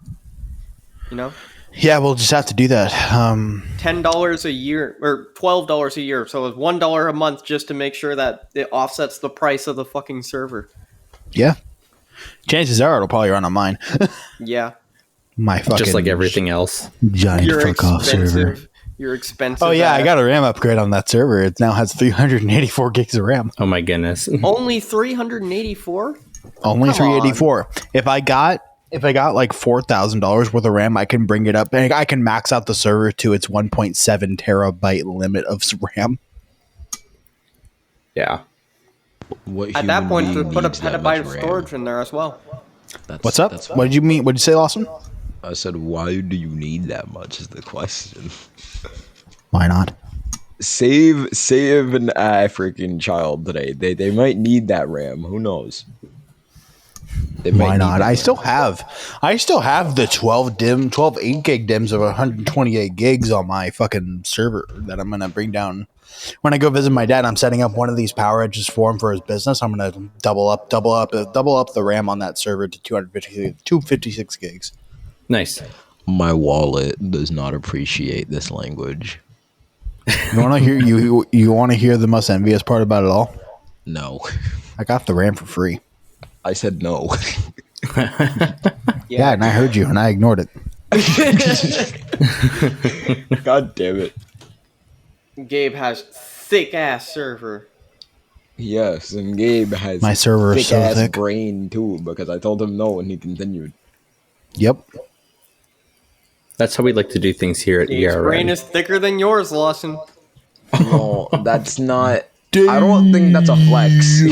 you know? Yeah, we'll just have to do that. $10 a year, or $12 a year, so it's $1 a month just to make sure that it offsets the price of the fucking server. Yeah. Chances are it'll probably run on mine. Yeah. My fucking... Just like everything else. Giant fuck-off server. You're expensive. Oh, yeah, I got a RAM upgrade on that server. It now has 384 gigs of RAM. Oh, my goodness. Only 384? Only Come 384. on. If I got like $4,000 worth of RAM, I can bring it up and I can max out the server to its 1.7 terabyte limit of RAM. Yeah. At that point, to put a petabyte of storage in there as well. What's up? What did you mean? What did you say, Lawson? I said, why do you need that much is the question. Why not? Save an freaking child today. They might need that RAM. Who knows? Why not? I still have the 12 8 gig DIMMs of 128 gigs on my fucking server that I'm gonna bring down. When I go visit my dad, I'm setting up one of these power edges for him for his business. I'm gonna double up the RAM on that server to 256 gigs. Nice. My wallet does not appreciate this language. You want to hear you want to hear the most envious part about it all? No. I got the RAM for free. I said no. Yeah, and I heard you, and I ignored it. God damn it. Gabe has thick ass server. Yes, and Gabe has My server is so thick-ass thick. brain too, because I told him no and he continued. Yep. That's how we like to do things here at Gabe's ERN. brain is thicker than yours, Lawson. No, that's not... I don't think that's a flex.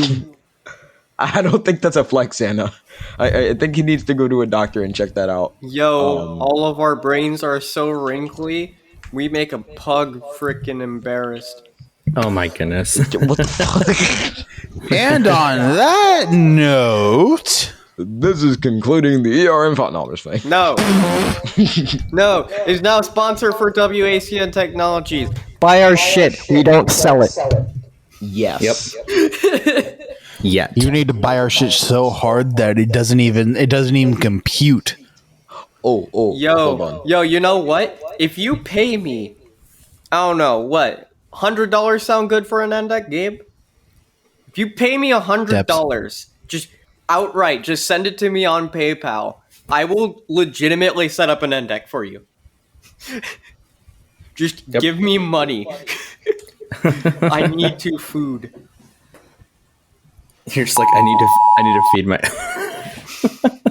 I don't think that's a flex, Anna. I think he needs to go to a doctor and check that out. Yo, all of our brains are so wrinkly, we make a pug freaking embarrassed. Oh my goodness. What the fuck? And on that note... This is concluding the ERN $5 thing. No. No, it's now a sponsor for WES-ERN Technologies. Buy our shit, we don't sell it. Yes. Yep. Yet. You need to buy our shit so hard that it doesn't even compute. Oh, hold on. Yo, you know what? If you pay me, I don't know, what, $100 sound good for an NDEC, Gabe? If you pay me $100, just outright, just send it to me on PayPal. I will legitimately set up an NDEC for you. Just give me money. I need to food. You're just like, I need to feed my...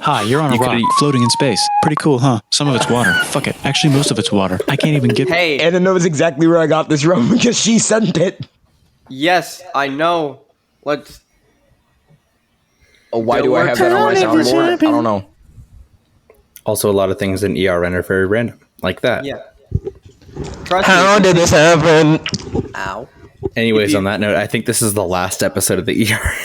Hi, you're on a rock, floating in space. Pretty cool, huh? Some of it's water. Fuck it. Actually, most of it's water. I can't even get... Hey. Anna knows exactly where I got this from because she sent it. Yes, I know. Let's... Oh, why do I have that on my soundboard? I don't know. Also, a lot of things in ERN are very random. Like that. Yeah. Trust How me. did this happen? Ow. Anyways, on that note, I think this is the last episode of the ERN.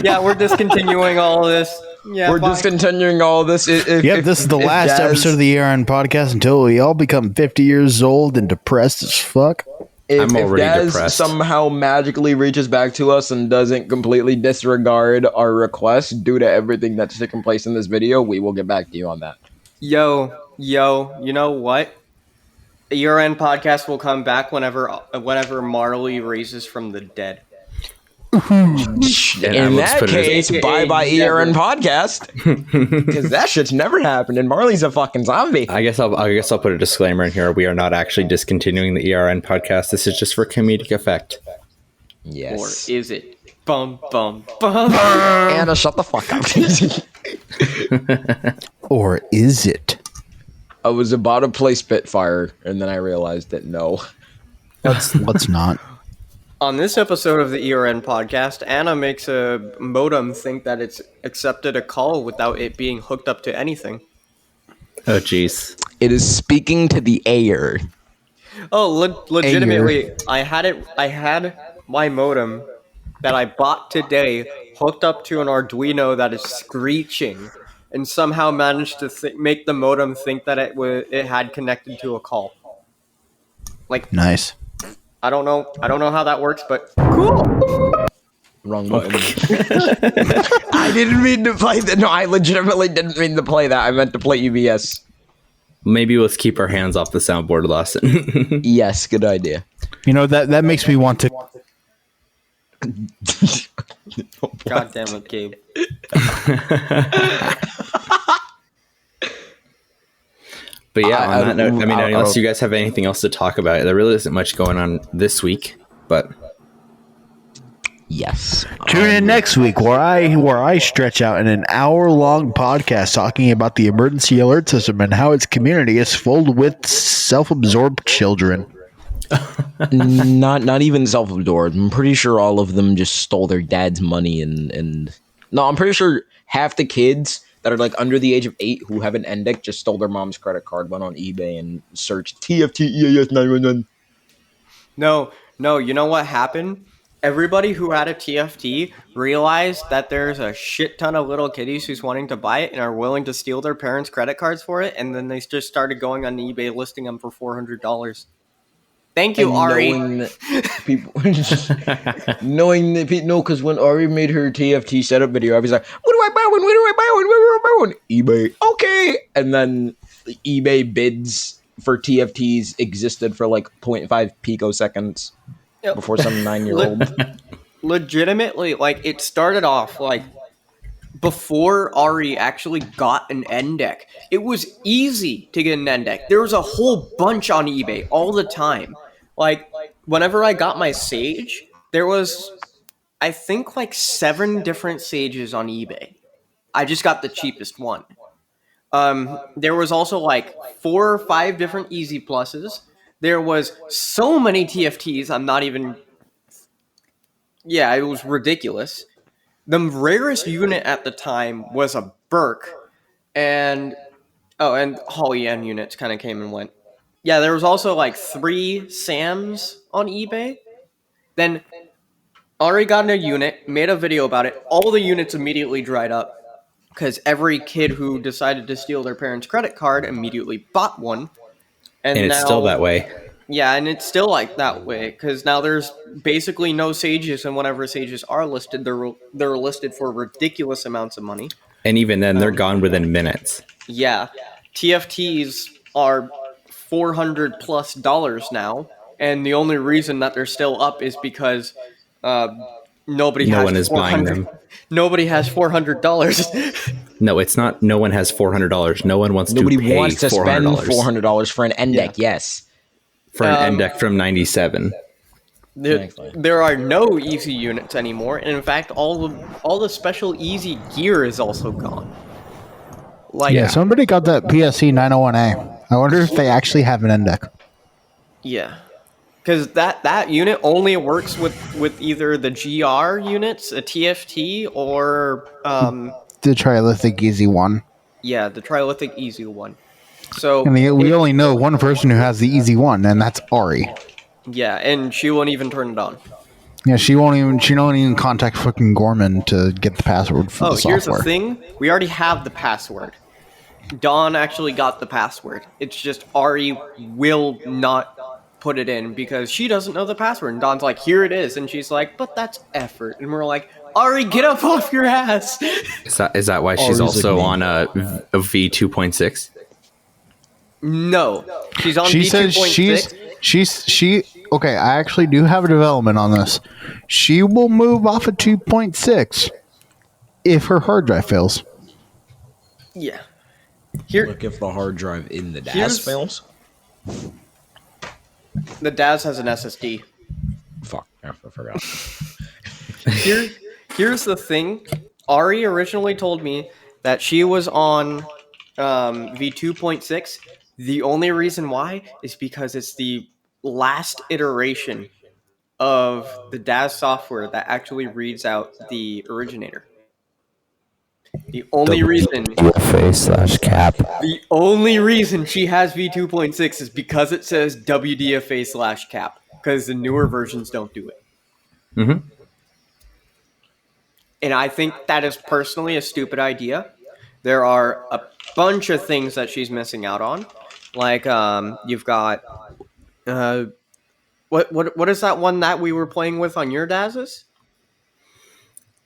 Yeah, we're discontinuing all of this. Yeah, We're discontinuing all this. This is the last episode of the ERN podcast until we all become 50 years old and depressed as fuck. I'm already Daz depressed. somehow magically reaches back to us and doesn't completely disregard our request due to everything that's taken place in this video, we will get back to you on that. Yo, you know what? The ERN podcast will come back whenever Marley raises from the dead. In that case, bye-bye ERN podcast. Because that shit's never happened, and Marley's a fucking zombie. I guess I'll put a disclaimer in here. We are not actually discontinuing the ERN podcast. This is just for comedic effect. Yes. Or is it? Bum, bum, bum. Anna, shut the fuck up. Or is it? I was about to play Spitfire, and then I realized that no. Let's not. On this episode of the ERN podcast, Anna makes a modem think that it's accepted a call without it being hooked up to anything. Oh, jeez. It is speaking to the air. Oh, legitimately, I had my modem that I bought today hooked up to an Arduino that is screeching, and somehow managed to make the modem think that it had connected to a call. Like, Nice. I don't know how that works, but cool. Wrong button. I didn't mean to play that. No, I legitimately didn't mean to play that. I meant to play UBS. Maybe let's keep our hands off the soundboard, Lawson. Yes, good idea. You know, that makes me want to... God damn it, Gabe. But yeah, on that note, I mean, unless you guys have anything else to talk about, there really isn't much going on this week. But Yes. Tune in next week where I stretch out in an hour-long podcast talking about the emergency alert system and how its community is filled with self-absorbed children. Not even self-absorbed. I'm pretty sure all of them just stole their dad's money and no, I'm pretty sure half the kids that are like under the age of 8 who have an NDEC just stole their mom's credit card, went on eBay and searched TFT EAS 911. No, you know what happened? Everybody who had a TFT realized that there's a shit ton of little kiddies who's wanting to buy it and are willing to steal their parents' credit cards for it, and then they just started going on eBay listing them for $400. Thank you, Ari. Knowing that people, no, because when Ari made her TFT setup video, I was like, what do I buy one? Where do I buy one? Where do I buy one? eBay. Okay. And then the eBay bids for TFTs existed for like 0.5 picoseconds before some 9-year-old. Legitimately, like, it started off like before Ari actually got an NDEC. It was easy to get an NDEC. There was a whole bunch on eBay all the time. Like, whenever I got my Sage, there was, I think, like 7 different Sages on eBay. I just got the cheapest one. There was also like 4 or 5 different Easy Pluses. There was so many TFTs, I'm not even... Yeah, it was ridiculous. The rarest unit at the time was a Burke, and Holly N units kind of came and went. Yeah, there was also like 3 Sams on eBay. Then Ari got a unit, made a video about it. All the units immediately dried up because every kid who decided to steal their parents' credit card immediately bought one. And it's now, still that way. Yeah, and it's still like that way because now there's basically no Sages, and whenever Sages are listed, they're listed for ridiculous amounts of money. And even then, they're gone within minutes. Yeah, TFTs are $400+ now, and the only reason that they're still up is because no one is buying them. Nobody has $400. No, it's not. No one has $400. No one wants Nobody to pay wants to spend $400 for an NDEC. Yeah. Yes, for an NDEC from '97. There are no easy units anymore, and in fact, all the special easy gear is also gone. Like, yeah, somebody got that PSC 901A. I wonder if they actually have an NDEC. Yeah, because that unit only works with either the GR units, a TFT, or the Trilithic Easy one. Yeah, the Trilithic Easy one. So we only know one person who has the Easy one, and that's Ari. Yeah, and she won't even turn it on. Yeah, she don't even contact fucking Gorman to get the password for the software. Here's the thing. We already have the password. Dawn actually got the password. It's just Ari will not put it in because she doesn't know the password. And Dawn's like, here it is. And she's like, but that's effort. And we're like, Ari, get up off your ass. Is that why she's also on a V2.6? No. She's on She says V2.6. okay, I actually do have a development on this. She will move off of 2.6 if her hard drive fails. Yeah. Look, if the hard drive in the DAS fails. The DAS has an SSD. Fuck, I forgot. Here's the thing. Ari originally told me that she was on V2.6. The only reason why is because it's the last iteration of the DAS software that actually reads out the originator. The only reason WDFA/cap. The only reason she has V2.6 is because it says WDFA/cap. Because the newer versions don't do it. Mm-hmm. And I think that is personally a stupid idea. There are a bunch of things that she's missing out on. Like, you've got... What is that one that we were playing with on your DASs?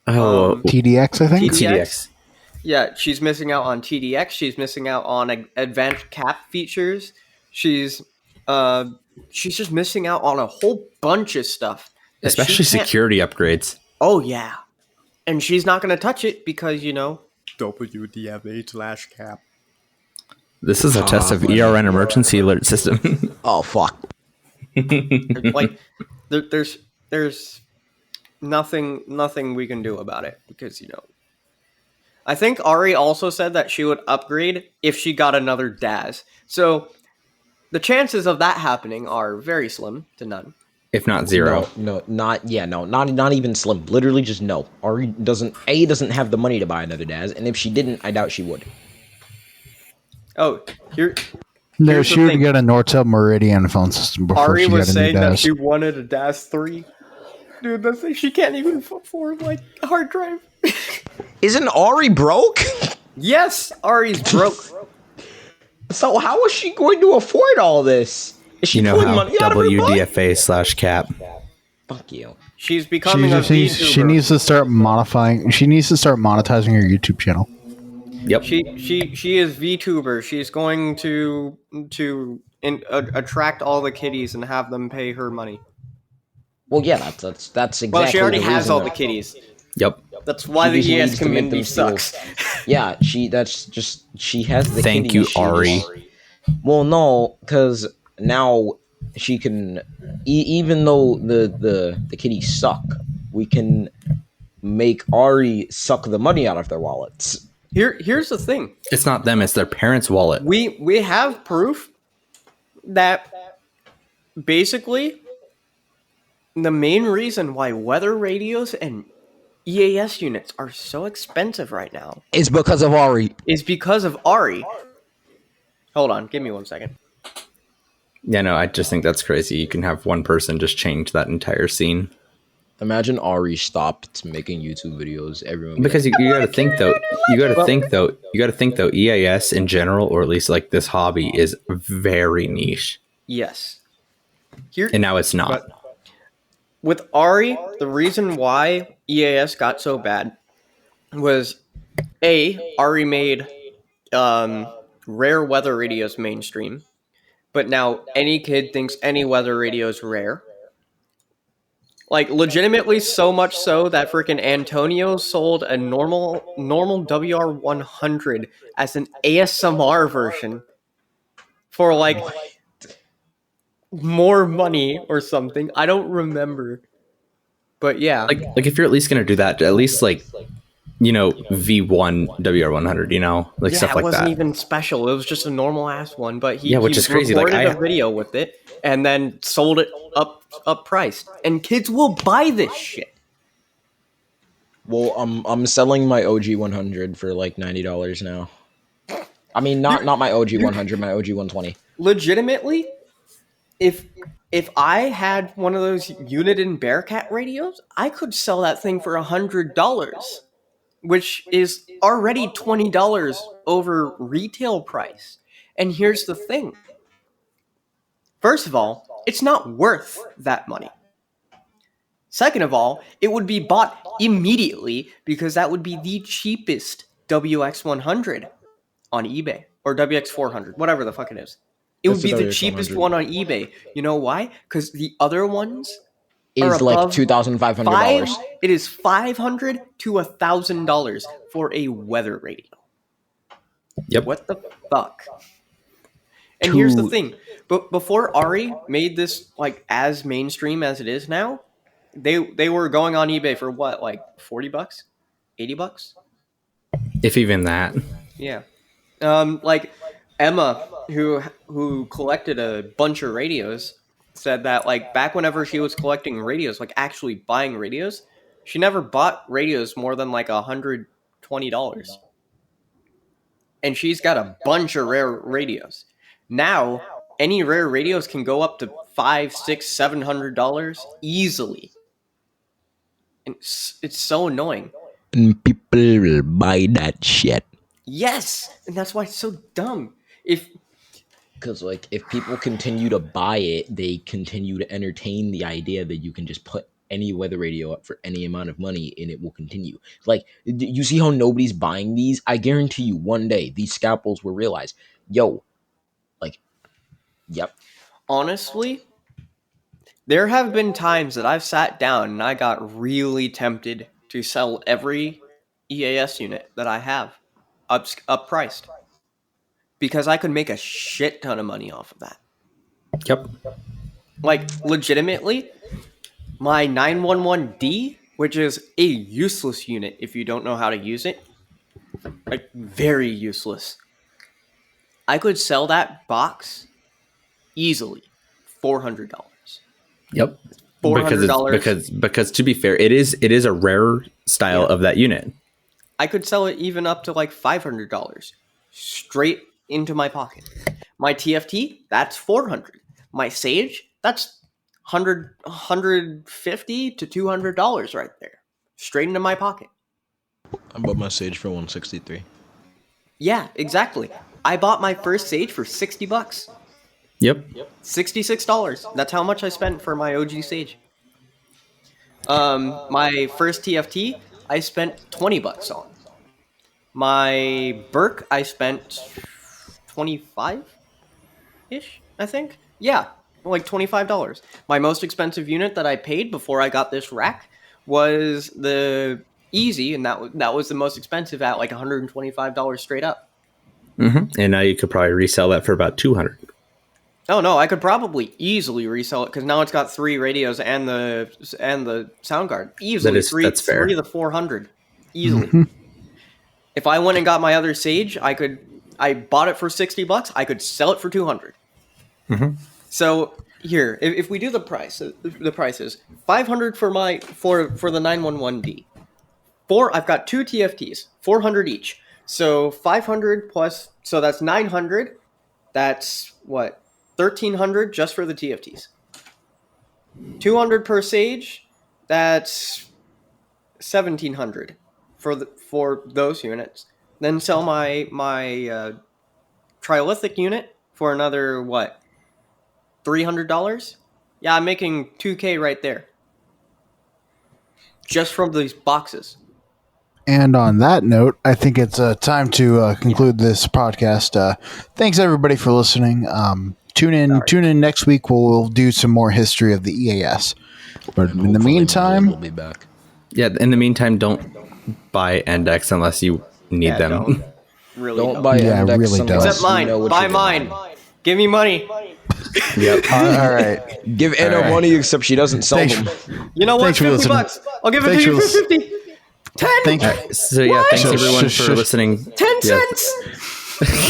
TDX, I think? TDX. Yeah, she's missing out on TDX. She's missing out on advanced cap features. She's just missing out on a whole bunch of stuff. Especially security upgrades. Oh, yeah. And she's not going to touch it because, WDFA/cap. This is a test of ERN emergency alert system. Oh, fuck. Like, there's nothing we can do about it because, I think Ari also said that she would upgrade if she got another DAS. So the chances of that happening are very slim to none. If not zero. Not even slim. Literally just no. Ari doesn't have the money to buy another DAS, and if she didn't, I doubt she would. Oh, she would get a Nortel Meridian phone system before Ari she got a was new saying DAS. that she wanted a DAS 3. Dude, that's like, she can't even afford a hard drive. Isn't Ari broke? Yes, Ari's broke. So how is she going to afford all this? Is she pulling money out of her butt? WDFA/cap. Fuck you. She's becoming a VTuber. She needs to start modifying. She needs to start monetizing her YouTube channel. Yep. She is VTuber. She's going to attract all the kiddies and have them pay her money. Well, yeah, that's exactly. Well, she already the has reason all that- the kiddies. Yep. That's why the ES community sucks. Yeah, she has the. Thank kiddies. you, Ari. Well, no, because now she can. Even though the kitties suck, we can make Ari suck the money out of their wallets. Here's the thing. It's not them, it's their parents' wallet. We have proof that basically the main reason why weather radios and EAS units are so expensive right now It's because of Ari. is because of Ari. Hold on, give me 1 second. Yeah, no, I just think that's crazy. You can have one person just change that entire scene. Imagine Ari stopped making YouTube videos. Everyone Because you got to think though. You got to think though. EAS in general, or at least like this hobby, is very niche. Yes. And now it's not. But with Ari, the reason why EAS got so bad was Ari made rare weather radios mainstream, but now any kid thinks any weather radio is rare. Like, legitimately so much so that freaking Antonio sold a normal WR100 as an ASMR version for like more money or something. I don't remember. But yeah. Like if you're at least going to do that, at least like, V1 WR100, like stuff like that. It wasn't even special. It was just a normal ass one, but he which is crazy. Like recorded a video with it and then sold it up priced. And kids will buy this shit. Well, I'm selling my OG 100 for like $90 now. I mean, not my OG 100, my OG 120. Legitimately, if I had one of those Unit and Bearcat radios, I could sell that thing for $100, which is already $20 over retail price. And here's the thing. First of all, it's not worth that money. Second of all, it would be bought immediately because that would be the cheapest WX100 on eBay, or WX400, whatever the fuck it is. It would be the cheapest one on eBay. You know why? Because the other ones is like $2,500. It is $500 to $1,000 for a weather radio. Yep. What the fuck? And here's the thing. But before Ari made this like as mainstream as it is now, they were going on eBay for what, like $40, $80? If even that. Yeah. Like Emma, who collected a bunch of radios, said that like back whenever she was collecting radios, like actually buying radios, she never bought radios more than like $120. And she's got a bunch of rare radios. Now, any rare radios can go up to $500, $600, $700 easily. And it's so annoying. And people will buy that shit. Yes, and that's why it's so dumb. Because like if people continue to buy it, they continue to entertain the idea that you can just put any weather radio up for any amount of money and it will continue. Like, you see how nobody's buying these? I guarantee you one day these scalpels will realize, yo, like, yep. Honestly, there have been times that I've sat down and I got really tempted to sell every EAS unit that I have up priced, because I could make a shit ton of money off of that. Yep. Like, legitimately, my 911D, which is a useless unit if you don't know how to use it, like very useless, I could sell that box easily $400. Yep. $400 because to be fair, it is a rare style of that unit. I could sell it even up to like $500 straight into my pocket. My TFT, that's $400. My Sage, that's $150 to $200 right there, straight into my pocket. I bought my Sage for $163. Yeah, exactly. I bought my first Sage for $60. Yep. $66. That's how much I spent for my OG Sage. My first TFT, I spent $20 on. My Burke, I spent 25-ish, I think. Yeah, like $25. My most expensive unit that I paid before I got this rack was the Easy, and that was the most expensive at like $125 straight up. Mm-hmm. And now you could probably resell that for about $200. Oh no, I could probably easily resell it because now it's got 3 radios and the sound guard. Easily, that's fair. 3 to 400, easily. Mm-hmm. If I went and got my other Sage, I bought it for $60. I could sell it for $200. Mm-hmm. So here, if we do the prices, $500 for the 911D. I've got 2 TFTs, $400 each. So 500 plus, so that's 900. That's what, 1,300 just for the TFTs. 200 per Sage. That's 1,700 for those units. Then sell my Trilithic unit for another what, $300? Yeah, I'm making $2K right there, just from these boxes. And on that note, I think it's time to conclude this podcast. Thanks everybody for listening. Tune in next week. We'll do some more history of the EAS. But in the meantime, we'll be back. Yeah, in the meantime, don't buy Index unless you need them. Don't buy Index really unless Except mine. Buy mine. Give me money. Yep. all right. Give Anna money, except she doesn't sell them. You know what? $50. I'll give it to you for 50. 10. So yeah, thanks everyone for listening. 10 cents.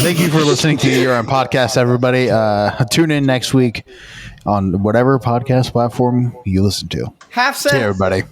Thank you for listening to the ERN Podcast, everybody. Tune in next week on whatever podcast platform you listen to. Half cent. See you, everybody.